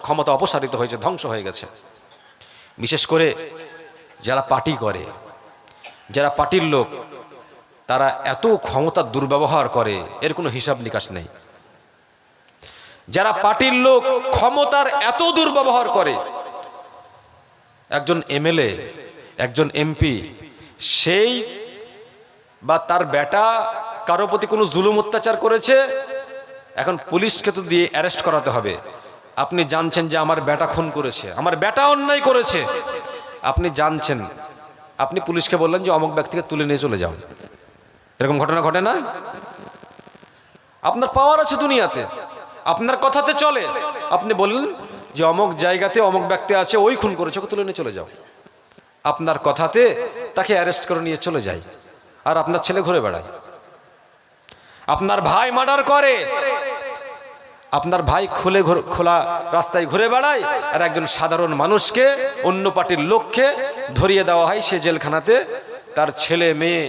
ক্ষমতা অপসারিত হয়েছে, ধ্বংস হয়ে গেছে। বিশেষ করে যারা পার্টি করে, যারা পার্টির লোক, তারা এত ক্ষমতার দুর্ব্যবহার করে, এর কোনো হিসাব নিকাশ নেই। যারা পার্টির লোক ক্ষমতার এত দুর্ব্যবহার করে, একজন এমএলএ, একজন এমপি, সেই বা তার বেটা কারো প্রতি কোনো জুলুম অত্যাচার করেছে, এখন পুলিশকে তো দিয়ে অ্যারেস্ট করাতে হবে। আপনি জানছেন যে আমার বেটা খুন করেছে, আমার বেটা অন্যায় করেছে, আপনি জানছেন, আপনি পুলিশকে বললেন যে অমুক ব্যক্তিকে তুলে নিয়ে চলে যাও। এরকম ঘটনা ঘটে না? আপনার পাওয়ার আছে দুনিয়াতে, আপনার কথাতে চলে, আপনি বললেন যে অমুক জায়গাতে অমুক ব্যক্তি আছে, ওই খুন করেছে, ওকে তুলে নিয়ে চলে যাও। আপনার কথাতে তাকে অ্যারেস্ট করে নিয়ে চলে যায়, আর আপনার ছেলে ঘুরে বেড়ায়। আপনার ভাই মার্ডার করে, আপনার ভাই খোলা রাস্তায় ঘুরে বেড়ায়, আর একজন সাধারণ মানুষকে, অন্য পার্টির লোককে ধরিয়ে দেওয়া হয়, সে জেলখানাতে, তার ছেলে মেয়ে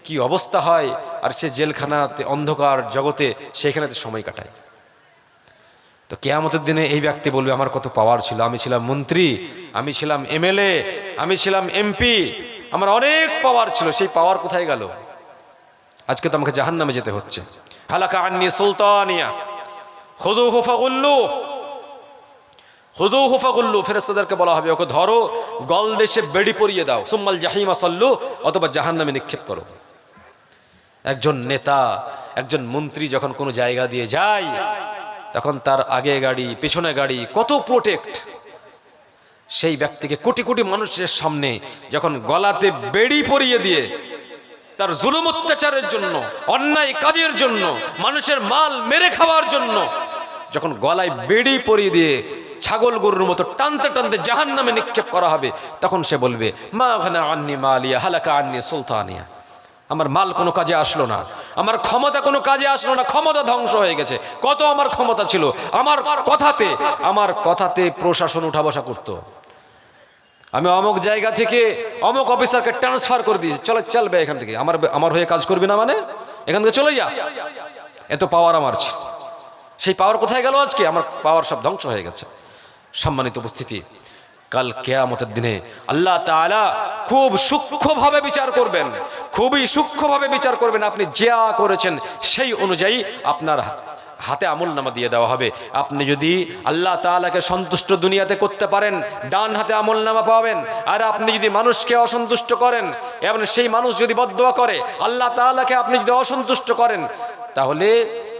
কি অবস্থা হয়, আর সে জেলখানাতে অন্ধকার জগতে সেইখানেতে সময় কাটায়। তো কিয়ামতের দিনে এই ব্যক্তি বলবে আমার কত পাওয়ার ছিল, আমি ছিলাম মন্ত্রী, আমি ছিলাম এমএলএ, আমি ছিলাম এমপি, আমার অনেক পাওয়ার ছিল, সেই পাওয়ার কোথায় গেল? আজকে তো আমাকে জাহান্নামে যেতে হচ্ছে। হালাকা আন্নি সুলতানিয়া, খুযুহু ফাগুল্লু, খুযুহু ফাগুল্লু, ফেরেশতাদেরকে বলা হবে ওকে ধরো, গলদেশে বেড়ি পরিয়ে দাও, সুম্মাল জাহিমা সাল্লু, অথবা জাহান্নামে নিক্ষেপ করো। একজন নেতা, একজন মন্ত্রী যখন কোনো জায়গা দিয়ে যায়, তখন তার আগে গাড়ি, পেছনে গাড়ি, কত প্রোটেক্ট। সেই ব্যক্তিকে কোটি কোটি মানুষের সামনে যখন গলাতে বেড়ি পরিয়ে দিয়ে, তার জুলুম অত্যাচারের জন্য, অন্যায় কাজের জন্য, মানুষের মাল মেরে খাওয়ার জন্য যখন গলায় বেড়ি পরিয়ে দিয়ে ছাগল গরুর মতো টানতে টানতে জাহান্নামে নিক্ষেপ করা হবে, তখন সে বলবে মা আগনা আন্নি মালিয়া হালাকা আন্নি সুলতানিয়া, আমার মাল কোনো কাজে আসলো না, আমার ক্ষমতা কোনো কাজে আসলো না, ক্ষমতা ধ্বংস হয়ে গেছে। কত আমার ক্ষমতা ছিল, আমার কথাতে প্রশাসন উঠা বসা করতো, আমি অমুক জায়গা থেকে অমুক অফিসারকে ট্রান্সফার করে দিয়েছি, চলবে এখান থেকে, আমার হয়ে কাজ করবি না, মানে এখান থেকে চলে যা, এত পাওয়ার আমার ছিল। সেই পাওয়ার কোথায় গেল আজকে? আমার পাওয়ার সব ধ্বংস হয়ে গেছে। সম্মানিত উপস্থিতি, কাল কিয়ামতের দিনে আল্লাহ তাআলা খুব সূক্ষ্মভাবে বিচার করবেন, খুবই সূক্ষ্মভাবে বিচার করবেন। আপনি যা করেছেন সেই অনুযায়ী আপনার হাতে আমলনামা দিয়ে দেওয়া হবে। আপনি যদি আল্লাহ তাআলাকে সন্তুষ্ট দুনিয়াতে করতে পারেন, ডান হাতে আমলনামা পাবেন। আর আপনি যদি মানুষকে অসন্তুষ্ট করেন এবং সেই মানুষ যদি বদদুয়া করে, আল্লাহ তাআলাকে আপনি যদি অসন্তুষ্ট করেন, তাহলে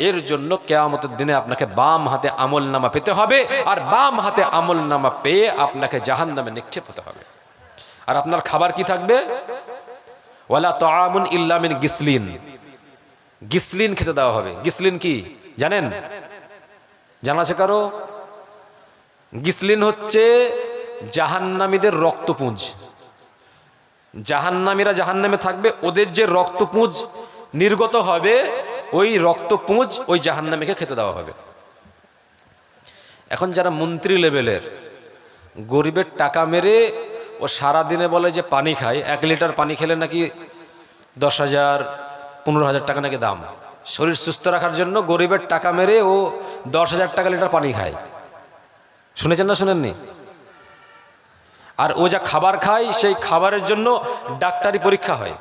এর জন্য কিয়ামতের দিনে আপনাকে বাম হাতে আমলনামা পেতে হবে, আর বাম হাতে আমলনামা পেয়ে আপনাকে জাহান্নামে নিক্ষেপ হতে হবে। আর আপনার খাবার কি থাকবে? ওয়ালা তাআমুন ইল্লা মিন গিসলিন, গিসলিন খেতে দেওয়া হবে। গিসলিন কি জানেন? জানা আছে কারো? গিসলিন হচ্ছে জাহান্নামীদের রক্তপুঞ্জ। জাহান্নামীরা জাহান্নামে থাকবে, ওদের যে রক্তপুঞ্জ নির্গত হবে, ওই রক্তপুঞ্জ ওই জাহান্নামীকে খেতে দেওয়া হবে। এখন যারা মন্ত্রী লেভেলের, গরিবের টাকা মেরে ও সারাদিনে বলে যে পানি খায়, 1 লিটার পানি খেলে নাকি 10,000 15,000 টাকা নাকি দাম, শরীর সুস্থ রাখার জন্য গরিবের টাকা মেরে ও 10,000 টাকা লিটার পানি খায়। শুনেছেন না শুনেননি? আর ও যা খাবার খায় সেই খাবারের জন্য ডাক্তারি পরীক্ষা হয়।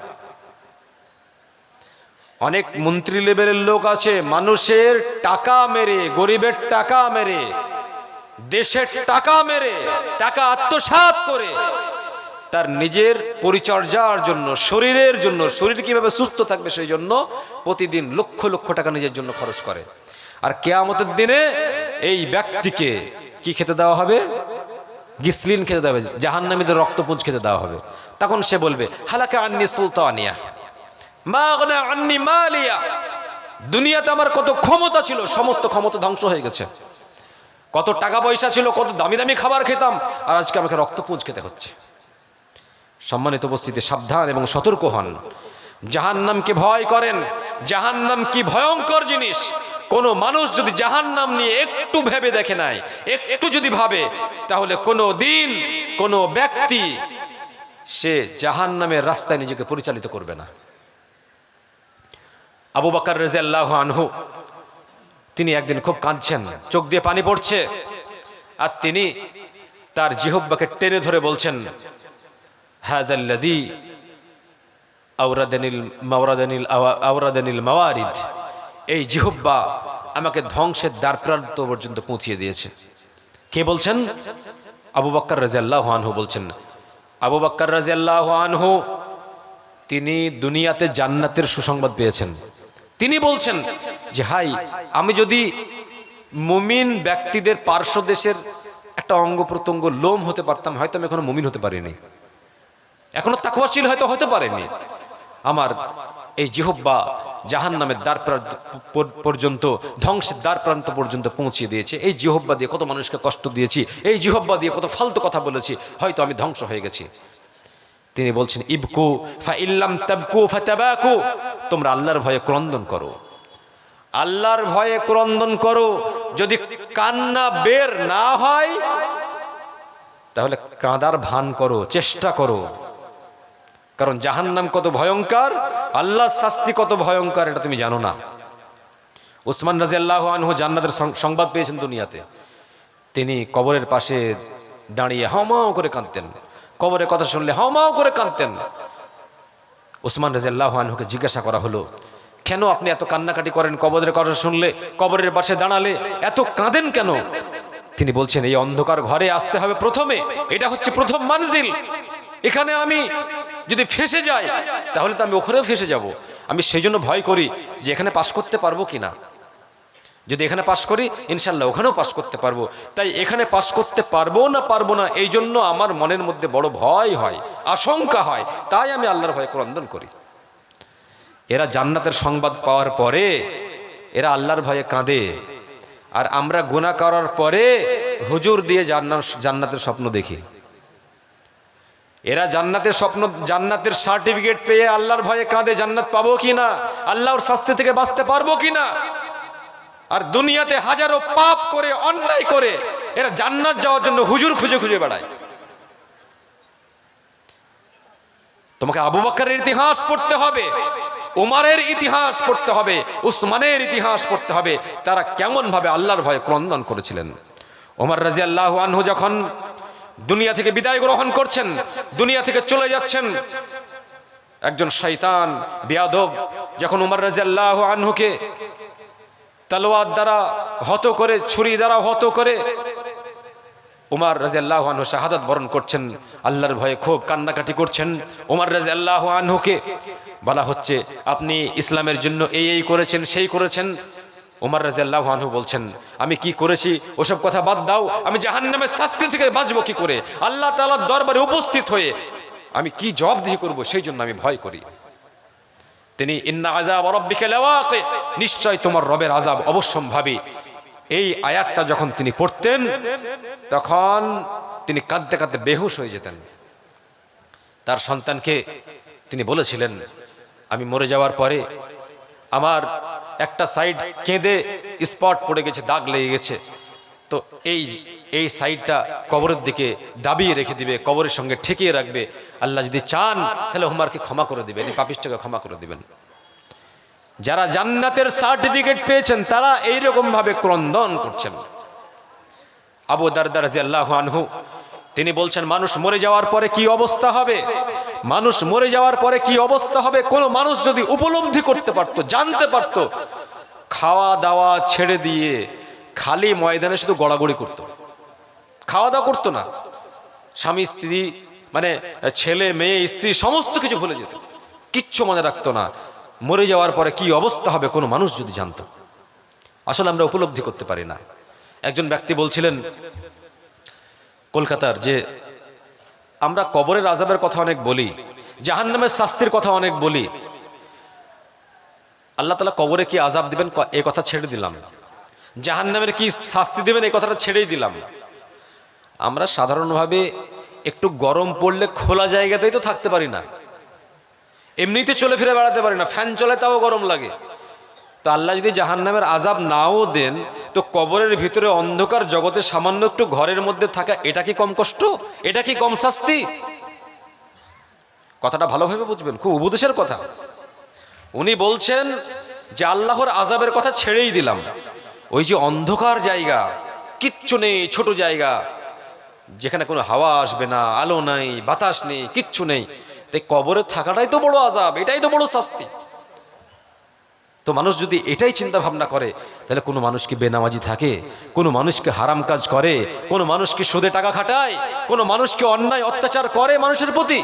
অনেক মন্ত্রী লেভেলের লোক আছে মানুষের টাকা মেরে, গরিবের টাকা মেরে, দেশের টাকা মেরে, টাকা আত্মসাৎ করে তার নিজের পরিচর্যার জন্য, শরীরের জন্য, শরীর কিভাবে সুস্থ থাকবে সেই জন্য প্রতিদিন লক্ষ লক্ষ টাকা নিজের জন্য খরচ করে। আর কিয়ামতের দিনে এই ব্যক্তিকে কি খেতে দেওয়া হবে? গিসলিন খেতে দেওয়া হবে, জাহান্নামীদের রক্তপুঞ্জ খেতে দেওয়া হবে। তখন সে বলবে হালাকা আন্নি সুলতানিয়া মা আগনা আন্নি মালিয়া, দুনিয়াতে আমার কত ক্ষমতা ছিল, সমস্ত ক্ষমতা ধ্বংস হয়ে গেছে। কত টাকা পয়সা ছিল, কত দামি দামি খাবার খেতাম, আর আজকে আমাকে রক্তপুঞ্জ খেতে হচ্ছে। সম্মানিত উপস্থিতি, সাবধান এবং সতর্ক হন। জাহান্নামকে ভয় করেন। জাহান্নাম কি ভয়ঙ্কর জিনিস। কোনো মানুষ যদি জাহান্নাম নিয়ে একটু ভেবে দেখে নাই, একটু যদি ভাবে, তাহলে কোনো দিন কোনো ব্যক্তি সে জাহান্নামের রাস্তায় নিজেকে পরিচালিত করবে না। আবু বকর রাদিয়াল্লাহু আনহু তিনি একদিন খুব কাঁদছেন, চোখ দিয়ে পানি পড়ছে, আর তিনি তার জিহ্বাকে টেনে ধরে বলছেন হাযাল্লাযী আওরাদানিল মাওয়ারিদ, এই জিহ্বা আমাকে ধ্বংসের দ্বারপ্রান্ত পর্যন্ত পৌঁছিয়ে দিয়েছে। কে বলছেন? আবু বকর রাদিয়াল্লাহু আনহু বলছেন। আবু বকর রাদিয়াল্লাহু আনহু তিনি দুনিয়াতে জান্নাতের সুসংবাদ পেয়েছেন। তিনি বলছেন যে হাই, আমি যদি মুমিন ব্যক্তিদের পার্শ্ব দেশের একটা অঙ্গ প্রত্যঙ্গ লোম হতে পারতাম, হয়তো আমি এখনো মুমিন হতে পারিনি, এখনো তাকওয়াশীল হয়তো হতে পারেনি। আমার এই জিহ্বা জাহান্নামের দ্বার পর্যন্ত, ধ্বংসের দ্বার প্রান্ত পর্যন্ত পৌঁছিয়ে দিয়েছে। এই জিহ্বা দিয়ে কত মানুষকে কষ্ট দিয়েছি, এই জিহ্বা দিয়ে কত ফালতু কথা বলেছি, হয়তো আমি ধ্বংস হয়ে গেছি। তিনি বলছেন ইবকু ফা ইল্লাম তাবকু ফাতাবাকু, তোমরা আল্লাহর ভয়ে ক্রন্দন করো, আল্লাহর ভয়ে ক্রন্দন করো। যদি কান্না বের না হয় তাহলে কাঁদার ভান করো, চেষ্টা করো। কারণ জাহান্নাম কত ভয়ঙ্কর, আল্লাহর শাস্তি কত ভয়ঙ্কর এটা তুমি জানো না। উসমান রাদিয়াল্লাহু আনহু জান্নাতের সংবাদ পেয়েছেন দুনিয়াতে। তিনি কবরের পাশে দাঁড়িয়ে হাওমাও করে কাঁদতেন, কবরের কথা শুনলে হাওমাও করে কাঁদতেন। উসমান রাদিয়াল্লাহু আনহুকে জিজ্ঞাসা করা হলো, কেন আপনি এত কান্নাকাটি করেন কবরের কথা শুনলে, কবরের পাশে দাঁড়ালে এত কাঁদেন কেন? তিনি বলছেন এই অন্ধকার ঘরে আসতে হবে প্রথমে, এটা হচ্ছে প্রথম মানজিল। এখানে আমি যদি ফেঁসে যাই তাহলে তো আমি ওখানেও ফেঁসে যাব। আমি সেই জন্য ভয় করি যে এখানে পাস করতে পারবো কিনা। যদি এখানে পাস করি ইনশাল্লাহ ওখানেও পাস করতে পারবো। তাই এখানে পাস করতে পারবো না এই জন্য আমার মনের মধ্যে বড় ভয় হয়, আশঙ্কা হয়, তাই আমি আল্লাহর ভয়ে ক্রন্দন করি। এরা জান্নাতের সংবাদ পাওয়ার পরে এরা আল্লাহর ভয়ে কাঁদে, আর আমরা গুনাহ করার পরে হুজুর দিয়ে জান্নাতের স্বপ্ন দেখি। এরা জান্নাতের স্বপ্ন, জান্নাতের সার্টিফিকেট পেয়ে আল্লাহর ভয়ে কাঁদে, জান্নাত পাবো কিনা, আল্লাহর শাস্তি থেকে বাঁচতে পারবো কিনা। আর দুনিয়াতে হাজারো পাপ করে, অন্যায় করে এরা জান্নাত যাওয়ার জন্য হুজুর খুঁজে খুঁজে বেড়ায়। তোমাকে আবু বকরের ইতিহাস পড়তে হবে, উমরের ইতিহাস পড়তে হবে, উসমানের ইতিহাস পড়তে হবে, তারা কেমন ভাবে আল্লাহর ভয়ে ক্রন্দন করেছিলেন। ওমর রাদিয়াল্লাহু আনহু যখন দুনিয়া থেকে বিদায় গ্রহণ করছেন, দুনিয়া থেকে চলে যাচ্ছেন, একজন শয়তান বেয়াদব যখন ওমর রাদিয়াল্লাহু আনহুকে তলোয়ার দ্বারা হত করে, ছুরি দ্বারা হত করে ওমর রাদিয়াল্লাহু আনহু শাহাদাত বরণ করছেন, আল্লাহর ভয়ে খুব কান্নাকাটি করছেন। ওমর রাদিয়াল্লাহু আনহুকে বলা হচ্ছে আপনি ইসলামের জন্য এই করেছেন, সেই করেছেন। ওমর রাদিয়াল্লাহু আনহু বলছেন আমি কি করেছি ওসব কথা বাদ দাও, আমি জাহান্নামের শাস্তি থেকে বাঁচবো কি করে, আল্লাহ তাআলার দরবারে উপস্থিত হয়ে আমি কি জবাবদিহি করব, সেই জন্য আমি ভয় করি। তিনি ইন্না আযাব রাব্বিকা লাওয়াকি, নিশ্চয় তোমার রবের আযাব অবশ্যম্ভাবী, এই আয়াতটা যখন তিনি পড়তেন তখন তিনি কাঁদতে কাঁদতে বেহুশ হয়ে যেতেন। তার সন্তানকে তিনি বলেছিলেন আমি মরে যাওয়ার পরে আমার একটা সাইড কেঁদে স্পট পড়ে গেছে, দাগ লেগে গেছে, তো এই সাইডটা কবরের দিকে দাবিয়ে রেখে দিবে, কবরের সঙ্গে ঠেকিয়ে রাখবে, আল্লাহ যদি চান তাহলে ওমরকে ক্ষমা করে দিবেন, এই পাপিষ্ঠকে ক্ষমা করে দিবেন। যারা জান্নাতের সার্টিফিকেট পেয়েছেন তারা এইরকম ভাবে ক্রন্দন করছেন। আবু দারদা রাদিয়াল্লাহু আনহু তিনি বলছেন, মানুষ মরে যাওয়ার পরে কি অবস্থা হবে, মানুষ মরে যাওয়ার পরে কি অবস্থা হবে, কোনো মানুষ যদি উপলব্ধি করতে পারতো, জানতে পারতো, খাওয়া দাওয়া ছেড়ে দিয়ে খালি ময়দানে শুধু গড়াগড়ি করতো, খাওয়া দাওয়া করতো না, স্বামী স্ত্রী মানে ছেলে মেয়ে স্ত্রী সমস্ত কিছু ভুলে যেত, কিচ্ছু মনে রাখতো না। মরে যাওয়ার পরে কি অবস্থা হবে কোনো মানুষ যদি জানতো। আসলে আমরা উপলব্ধি করতে পারি না। একজন ব্যক্তি বলছিলেন কলকাতার, যে আমরা কবরের আযাবের কথা অনেক বলি, জাহান্নামের শাস্তির কথা অনেক বলি, আল্লাহ তাআলা কবরে কি আযাব দিবেন এই কথা ছেড়ে দিলাম, জাহান্নামের কি শাস্তি দিবেন এই কথাটা ছেড়েই দিলাম। আমরা সাধারণভাবে একটু গরম পড়লে খোলা জায়গাতেই তো থাকতে পারি না, এমনিতে চলে ফিরে বেড়াতে পারি না, ফ্যান চলে তাও গরম লাগে। তো আল্লাহ যদি জাহান্নামের আযাব নাও দেন, তো কবরের ভিতরে অন্ধকার জগতে সামান্য একটু ঘরের মধ্যে থাকা, এটা কি কম কষ্ট, এটা কি কম শাস্তি? কথাটা ভালোভাবে বুঝবেন, খুব উপদেশের কথা। উনি বলছেন যে আল্লাহর আযাবের কথা ছেড়েই দিলাম, ওই যে অন্ধকার জায়গা, কিচ্ছু নেই, ছোট জায়গা যেখানে কোনো হাওয়া আসবে না, আলো নাই, বাতাস নেই, কিচ্ছু নেই, তাই কবরে থাকাটাই তো বড় আযাব, এটাই তো বড় শাস্তি। তো মানুষ যদি এটাই চিন্তা ভাবনা করে, তাহলে কোনো মানুষ কি বেনামাজি থাকে, কোনো মানুষকে হারাম কাজ করে, কোনো মানুষ কি সুদে টাকা খাটায়, কোনো মানুষ কি অন্যায় অত্যাচার করে মানুষের প্রতি?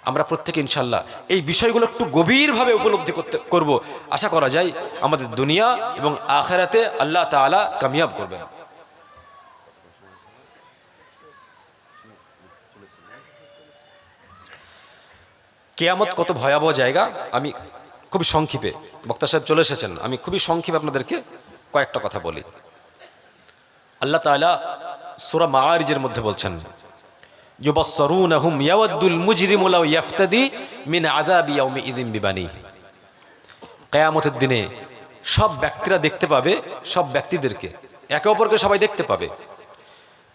আমরা প্রত্যেকে ইনশাল্লাহ এই বিষয়গুলো একটু গভীরভাবে উপলব্ধি করব। আশা করা যায় আমাদের দুনিয়া এবং আখিরাতে আল্লাহ তাআলা কামিয়াব করবেন। কিয়ামত কত ভয়াবহ জায়গা, আমি খুবই সংক্ষেপে, বক্তা সাহেব চলে এসেছেন, আমি খুবই সংক্ষেপে আপনাদেরকে কয়েকটা কথা বলি। আল্লাহ তাআলা সূরা মাআরিজের মধ্যে বলছেন, ইউবাসসিরুনহুম ইয়াওয়াদ্দুল মুজরিমু লাউ ইয়াফতাদি মিন আযাবি ইয়াউমিইযিন বিবানিহি। কিয়ামতের দিনে সব ব্যক্তিরা দেখতে পাবে, সব ব্যক্তিদেরকে একে অপরকে সবাই দেখতে পাবে।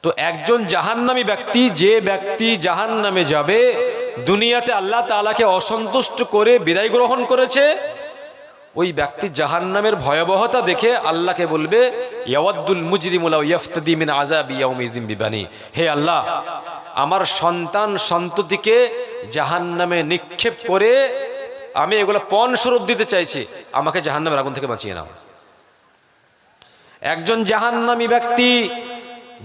তো একজন জাহান্নামী ব্যক্তি, যে ব্যক্তি জাহান্নামে যাবে, দুনিয়াতে আল্লাহ তাআলাকে অসন্তুষ্ট করে বিদায় গ্রহণ করেছে, ওই ব্যক্তি জাহান্নামের ভয়াবহতা দেখে আল্লাহকে বলবে, ইয়াওয়াদ্দুল মুজরিমু লাউ ইয়াফতাদি মিন আযাবি ইয়াউমিইযিন বিবানি, হে আল্লাহ, আমার সন্তান সন্ততিকে জাহান্নামে নিক্ষেপ করে আমি এগুলো পণ স্বরূপ দিতে চাইছি, আমাকে জাহান্নামের আগুন থেকে বাঁচিয়ে নাও। একজন জাহান্নামী ব্যক্তি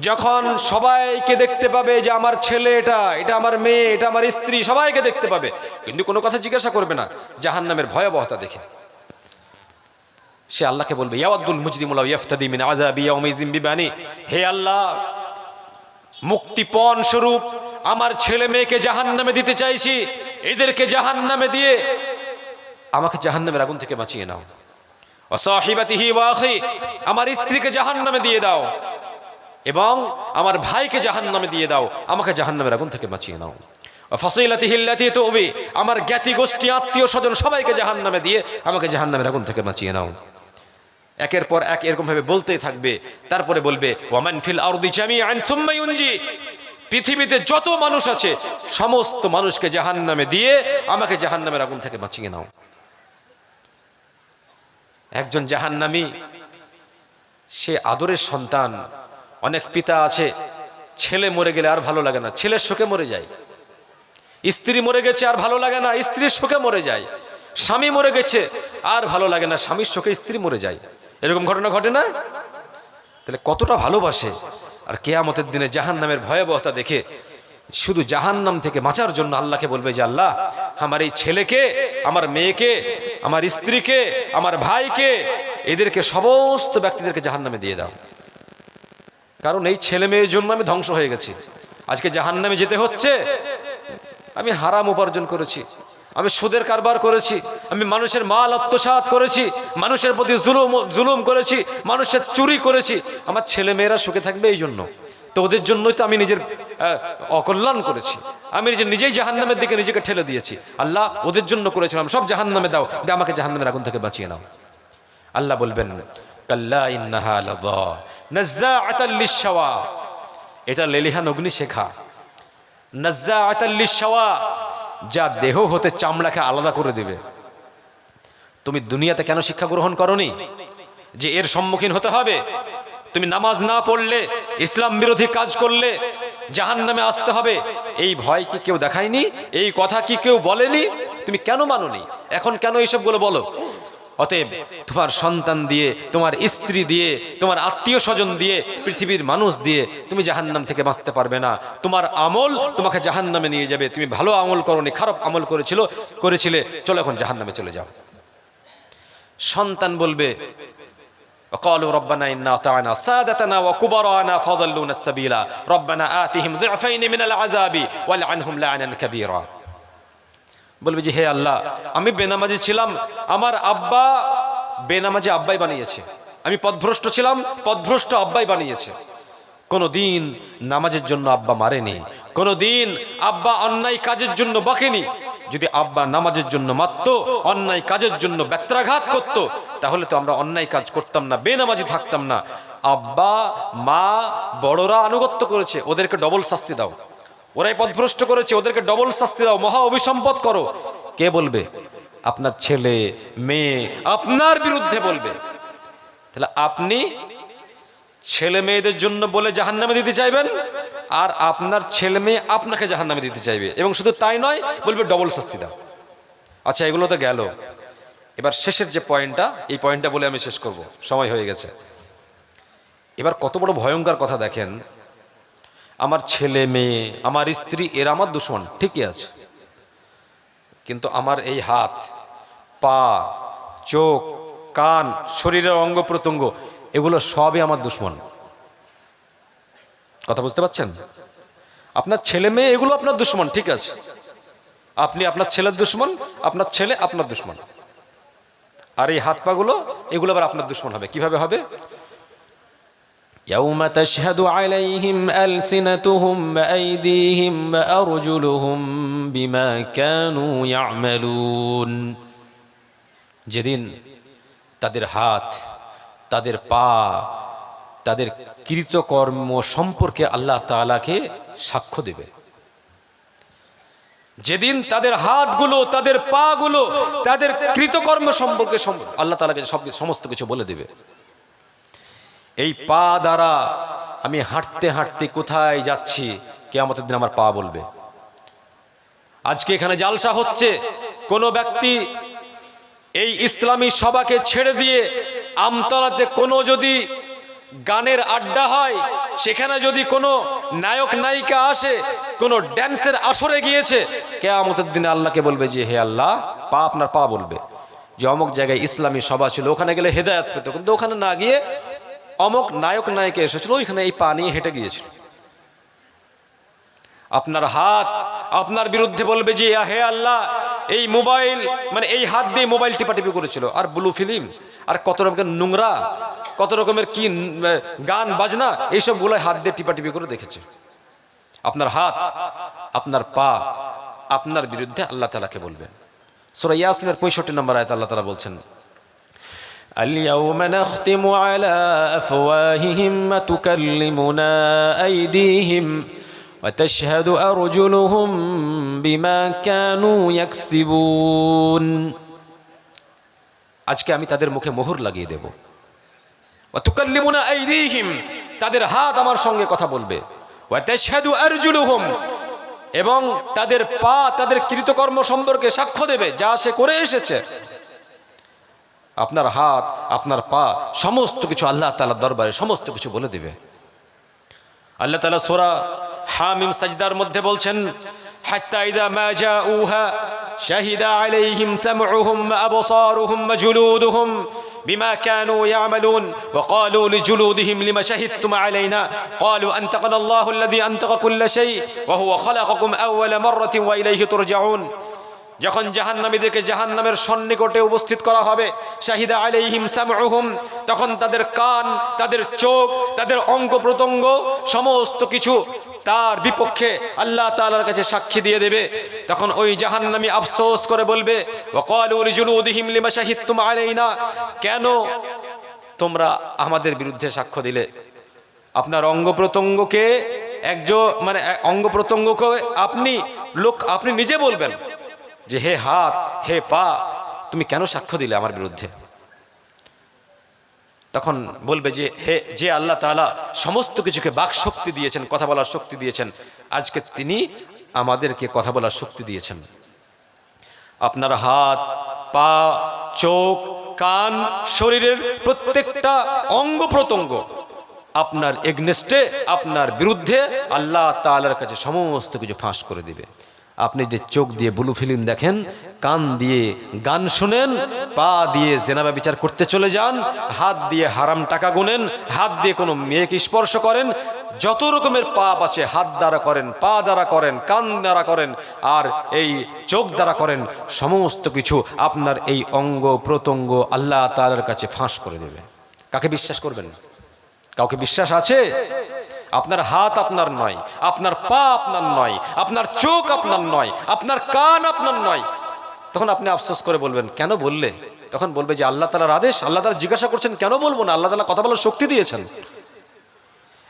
যখন সবাইকে দেখতে পাবে যে আমার ছেলে এটা, এটা আমার মেয়ে, এটা আমার স্ত্রী, সবাইকে দেখতে পাবে, কিন্তু কোনো কথা জিজ্ঞাসা করবে না জাহান্নামের ভয়াবহতা দেখে, সে আল্লাহকে বলবে, ইয়াওয়াদ্দুল মুজরিমু লাউ ইয়াফতাদি মিন আযাবি ইয়াউমিইযিন বিবানি, হে আল্লাহ, মুক্তিপণ স্বরূপ আমার ছেলে মেয়েকে জাহান্নামে দিতে চাইছি, এদেরকে জাহান্নামে দিয়ে আমাকে জাহান্নামের আগুন থেকে বাঁচিয়ে নাও। ওয়া সাহিবাতিহি ওয়া আখি, আমার স্ত্রীকে জাহান্নামে দিয়ে দাও, এবং আমার ভাইকে জাহান্নামে দিয়ে দাও, আমাকে জাহান্নামের আগুন থেকে বাঁচিয়ে নাও। ওয়া ফাসিলাতিহি আল্লাতী তুবি, আমার জ্ঞাতি গোষ্ঠী আত্মীয় স্বজন সবাইকে জাহান্নামে দিয়ে আমাকে জাহান্নামের আগুন থেকে বাঁচিয়ে নাও। একের পর এক এরকম ভাবে বলতেই থাকবে। তারপরে বলবে, ওয়ামান ফিল আরদি জামিআন সুম্মা ইউনজি, পৃথিবীতে যত মানুষ আছে সমস্ত মানুষকে জাহান্নামে দিয়ে আমাকে জাহান্নামের আগুন থেকে বাঁচিয়ে নাও। একজন জাহান্নামী, সে আদরের সন্তান। অনেক পিতা আছে, ছেলে মরে গেলে আর ভালো লাগে না, ছেলের শোকে মরে যায়। স্ত্রী মরে গেছে আর ভালো লাগে না, স্ত্রীর শোকে মরে যায়। স্বামী মরে গেছে আর ভালো লাগে না, স্বামীর শোকে স্ত্রী মরে যায়। এরকম ঘটনা ঘটে না? তাহলে কতটা ভালোবাসে। আর কিয়ামতের দিনে জাহান্নামের ভয়াবহতা দেখে শুধু জাহান্নাম থেকে বাঁচার জন্য আল্লাহকে বলবে যে, আল্লাহ, আমার এই ছেলেকে, আমার মেয়েকে, আমার স্ত্রীকে, আমার ভাইকে, এদেরকে সমস্ত ব্যক্তিদেরকে জাহান্নামে দিয়ে দাও। কারণ এই ছেলে মেয়ের জন্য আমি ধ্বংস হয়ে গেছি, আজকে জাহান্নামে যেতে হচ্ছে। আমি হারাম উপার্জন করেছি, আমি সুদের কারবার করেছি, আমি মানুষের মাল আত্মসাৎ করেছি, মানুষের প্রতি জুলুম করেছি, মানুষের চুরি করেছি। আমার ছেলে মেয়েরা সুখে থাকবে এই জন্য, তো ওদের জন্যই তো আমি নিজের অকল্যাণ করেছি, আমি নিজেই জাহান্নামের দিকে নিজেকে ঠেলে দিয়েছি। আল্লাহ, ওদের জন্য করেছিলাম, সব জাহান্নামে দাও, আমাকে জাহান্নামের আগুন থেকে বাঁচিয়ে নাও। আল্লাহ বলবেন, কাল্লা ইন্নাহা লাযা নাযাআতাল লিশ-শাওয়া, এটা লেলিহান অগ্নি শেখা। নাযাআতাল লিশ-শাওয়া, যা দেহ হতে চামড়াকে আলাদা করে দিবে। তুমি দুনিয়াতে কেন শিক্ষা গ্রহণ করনি যে এর সম্মুখীন হতে হবে? তুমি নামাজ না পড়লে, ইসলাম বিরোধী কাজ করলে জাহান্নামে আসতে হবে, এই ভয় কি কেউ দেখায়নি? এই কথা কি কেউ বলেনি? তুমি কেন মানোনি? এখন কেন এইসবগুলো বলো? অতএব তোমার সন্তান দিয়ে, তোমার স্ত্রী দিয়ে, তোমার আত্মীয় স্বজন দিয়ে, পৃথিবীর মানুষ দিয়ে তুমি জাহান্নাম থেকে বাঁচতে পারবে না। তোমার আমল তোমাকে জাহান্নামে নিয়ে যাবে। তুমি ভালো আমল করোনি, খারাপ আমল করেছিলে, চলো এখন জাহান্নামে চলে যাও। সন্তান বলবে وقالوا ربنا إنا أطعنا سادتنا وكبراءنا فضلونا السبيل ربنا آتهم ضعفين من العذاب والعنهم لعنا كبيرا। বলবে যে হে আল্লাহ, আমি বেনামাজি ছিলাম, আমার আব্বা বেনামাজি আব্বাই বানিয়েছে। আমি পথভ্রষ্ট ছিলাম, পথভ্রষ্ট আব্বাই বানিয়েছে। কোনদিন নামাজের জন্য আব্বা মারেনি, কোনদিন আব্বা অন্যায় কাজের জন্য বকেনি। যদি আব্বা নামাজের জন্য মারতো, অন্যায় কাজের জন্য ব্যত্রাঘাত করতো, তাহলে তো আমরা অন্যায় কাজ করতাম না, বেনামাজি থাকতাম না। আব্বা মা বড়রা আনুগত্য করেছে, ওদেরকে ডবল শাস্তি দাও। ওরাই পথভ্রষ্ট করেছে, ওদেরকে ডবল শাস্তি দাও, মহা অভিসম্পদ করো। কে বলবে? আপনার ছেলে মেয়ে আপনার বিরুদ্ধে বলবে। তাহলে আপনি ছেলে মেয়েদের জন্য বলে জাহান্নামে দিতে চাইবেন, আর আপনার ছেলে মেয়ে আপনাকে জাহান্নামে দিতে চাইবে, এবং শুধু তাই নয়, বলবে ডবল শাস্তি দাও। আচ্ছা, এগুলো তো গেল। এবার শেষের যে পয়েন্টটা, এই পয়েন্টটা বলে আমি শেষ করব, সময় হয়ে গেছে। এবার কত বড় ভয়ঙ্কর কথা দেখেন। আমার ছেলে মেয়ে, আমার স্ত্রী, এরা আমার দুশমন, ঠিকই আছে, কিন্তু আমার এই হাত, পা, চোখ, কান, শরীরের অঙ্গ প্রত্যঙ্গ, এগুলো সবই আমার দুশমন। কথা বুঝতে পারছেন? আপনার ছেলে মেয়ে এগুলো আপনার দুশমন, ঠিক আছে, আপনি আপনার ছেলের দুশমন, আপনার ছেলে আপনার দুশমন। আর এই হাত পা গুলো, এগুলো আবার আপনার দুশমন হবে। কিভাবে হবে? يوم تشهد عليهم ألسنتهم وأيديهم وأرجلهم بما كانوا يعملون। যেদিন তাদের হাত, তাদের পা, তাদের কৃতকর্ম সম্পর্কে আল্লাহ তাআলাকে সাক্ষ্য দেবে। যেদিন তাদের হাতগুলো, তাদের পা গুলো, তাদের কৃতকর্ম সম্পর্কে আল্লাহ তাআলাকে সমস্ত কিছু বলে দেবে। এই পা দ্বারা আমি হাঁটতে হাঁটতে কোথায় যাচ্ছি, কিয়ামতের দিন আমার পা বলবে। আজকে এখানে জালসা হচ্ছে, কোন ব্যক্তি এই ইসলামী সভাকে ছেড়ে দিয়ে আমতলাতে কোনো যদি গানের আড্ডা হয়, সেখানে যদি কোনো নায়ক নায়িকা আসে, কোনো ড্যান্সের আসরে গিয়েছে, কিয়ামতের দিনে আল্লাহকে বলবে যে হে আল্লাহ, পা আপনার পা বলবে যে অমুক জায়গায় ইসলামী সভা ছিল, ওখানে গেলে হেদায়েত পেত, কিন্তু ওখানে না গিয়ে অমুক নায়ক নায়িকা এসেছিল, ওইখানে এই পা নিয়ে হেঁটে গিয়েছিল। আপনার হাত আপনার বিরুদ্ধে বলবে যে হে আল্লাহ, এই মোবাইল, মানে এই হাত দিয়ে মোবাইল টিপাটিপি করেছিল, আর ব্লু ফিল্ম, আর কত রকমের নোংরা, কত রকমের কি গান বাজনা, এইসব গুলো হাত দিয়ে টিপাটিপি করে দেখেছে। আপনার হাত, আপনার পা আপনার বিরুদ্ধে আল্লাহ তাআলাকে বলবে। সূরা ইয়াসিনের 65 নম্বর আয়াতে আল্লাহ তাআলা বলছেন, اليوم نختم على أفواههم وتكلمنا أيديهم وتشهد أرجلهم بما كانوا يكسبون। আজকে আমি তাদের মুখে মোহর লাগিয়ে দেব। ওয়াতুকাল্লিমুনা আইদিহিম, তাদের হাত আমার সঙ্গে কথা বলবে। ওয়াতাশহাদু আরজুলুহুম, এবং তাদের পা তাদের কৃতকর্ম সম্পর্কে সাক্ষ্য দেবে, যা সে করে এসেছে। আপনার হাত, আপনার পা, সমস্ত কিছু আল্লাহ তাআলার দরবারে সমস্ত কিছু বলে দিবে। আল্লাহ তাআলা সূরা হামিম সাজদার মধ্যে বলছেন, হাত্তা ইযা মা জাউহা শাহিদা আলাইহিম সামউহুম ওয়া আবসারুহুম ওয়া জুলুদুহুম বিমা কানু ইয়ামালুন ওয়া ক্বালু লিজুলুদিহিম লিমা শাহিদতুম আলাইনা ক্বালু আনতাকানা আল্লাহু আল্লাযী আনতাকা কুল্লা শাই ওয়া হুয়া খালাকাকুম আউওয়ালা মাররাতিন ওয়া ইলাইহি তুরজাউন। যখন জাহান্নামীদেরকে জাহান্নামের সন্নিকটে উপস্থিত করা হবে, শাহিদা আলাইহিম সামউহুম, তখন তাদের কান, তাদের চোখ, তাদের অঙ্গ প্রত্যঙ্গ সমস্ত কিছু তার বিপক্ষে আল্লাহ তাআলার কাছে সাক্ষী দিয়ে দেবে। তখন ওই জাহান্নামী আফসোস করে বলবে, ওয়া ক্বালু লিজুলুদিহিম লিমা শাহিদতুম আলাইনা, কেন তোমরা আমাদের বিরুদ্ধে সাক্ষ্য দিলে? আপনার অঙ্গ প্রত্যঙ্গকে মানে অঙ্গ প্রত্যঙ্গকে আপনি নিজে বলবেন যে হে হাত, হে পা, তুমি কেন সাক্ষ্য দিলে আমার বিরুদ্ধে? তখন বলবে যে হে, যে আল্লাহ তাআলা সমস্ত কিছুকে বাক শক্তি দিয়েছেন, কথা বলার শক্তি দিয়েছেন, আজকে তিনি আমাদেরকে কথা বলার শক্তি দিয়েছেন। আপনার হাত, পা, চোখ, কান, শরীরের প্রত্যেকটা অঙ্গ প্রত্যঙ্গ আপনার এগনেস্টে, আপনার বিরুদ্ধে আল্লাহ তাআলার কাছে সমস্ত কিছু ফাঁস করে দিবে। আপনি যে চোখ দিয়ে ব্লু ফিল্ম দেখেন, কান দিয়ে গান শুনেন, পা দিয়ে জেনাবা বিচার করতে চলে যান, হাত দিয়ে হারাম টাকা গুনেন, হাত দিয়ে কোনো মেয়েকে স্পর্শ করেন, যত রকমের পাপ আছে হাত দ্বারা করেন, পা দ্বারা করেন, কান দ্বারা করেন, আর এই চোখ দ্বারা করেন, সমস্ত কিছু আপনার এই অঙ্গ প্রত্যঙ্গ আল্লাহ তাআলার কাছে ফাঁস করে দেবে। কাকে বিশ্বাস করবেন? কাউকে বিশ্বাস আছে? আপনার হাত আপনার নয়, আপনার পা আপনার নয়, আপনার চোখ আপনার নয়, আপনার কান আপনার নয়। তখন আপনি আফসোস করে বলবেন কেন বললে? তখন বলবে যে আল্লাহ তাআলার আদেশ। আল্লাহ তাআলা জিজ্ঞাসা করছেন কেন বলবো না? আল্লাহ তাআলা কথা বলার শক্তি দিয়েছেন।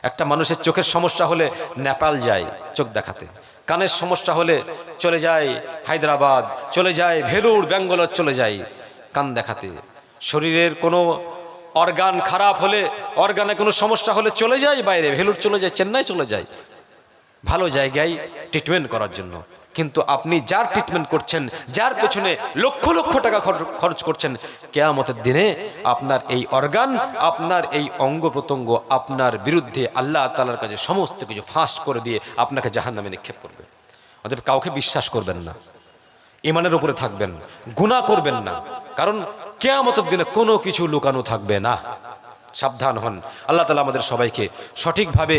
একটা মানুষের চোখের সমস্যা হলে নেপাল যায় চোখ দেখাতে, কানের সমস্যা হলে চলে যায় হায়দ্রাবাদ, চলে যায় ভেলুর, ব্যাঙ্গালোর চলে যায় কান দেখাতে। শরীরের কোনো অর্গান খারাপ হলে, অর্গানে কোনো সমস্যা হলে চলে যায় বাইরে, ভেলুর চলে যায়, চেন্নাই চলে যায়, ভালো জায়গায় ট্রিটমেন্ট করার জন্য। কিন্তু আপনি যার ট্রিটমেন্ট করছেন, যার পেছনে লক্ষ লক্ষ টাকা খরচ করছেন, কিয়ামতের দিনে আপনার এই অর্গান, আপনার এই অঙ্গ প্রত্যঙ্গ আপনার বিরুদ্ধে আল্লাহ তাআলার কাছে সমস্ত কিছু ফাঁস করে দিয়ে আপনাকে জাহান্নামে নিক্ষেপ করবে। অতএব কাউকে বিশ্বাস করবেন না, ঈমানের উপরে থাকবেন, গুনাহ করবেন না, কারণ কিয়ামতের দিনে কোনো কিছু লুকানো থাকবে না। সাবধান হন। আল্লাহ তাআলা আমাদের সবাইকে সঠিকভাবে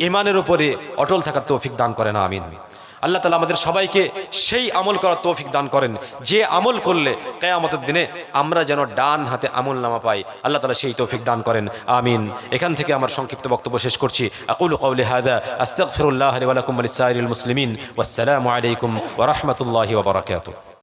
ঈমানের উপরে অটল থাকার তৌফিক দান করেন, আমিন। আল্লাহ তাআলা আমাদের সবাইকে সেই আমল করার তৌফিক দান করেন যে আমল করলে কিয়ামতের দিনে আমরা যেন ডান হাতে আমলনামা পাই। আল্লাহ তাআলা সেই তৌফিক দান করেন, আমিন। এখান থেকে আমার সংক্ষিপ্ত বক্তব্য শেষ করছি। আকুলু কওলি হাযা আস্তাগফিরুল্লাহ লি ওয়া লাকুম ওয়া লিসাইরিল মুসলিমিন। ওয়াসসালামু আলাইকুম ওয়া রাহমাতুল্লাহি ওয়া বারাকাতুহু।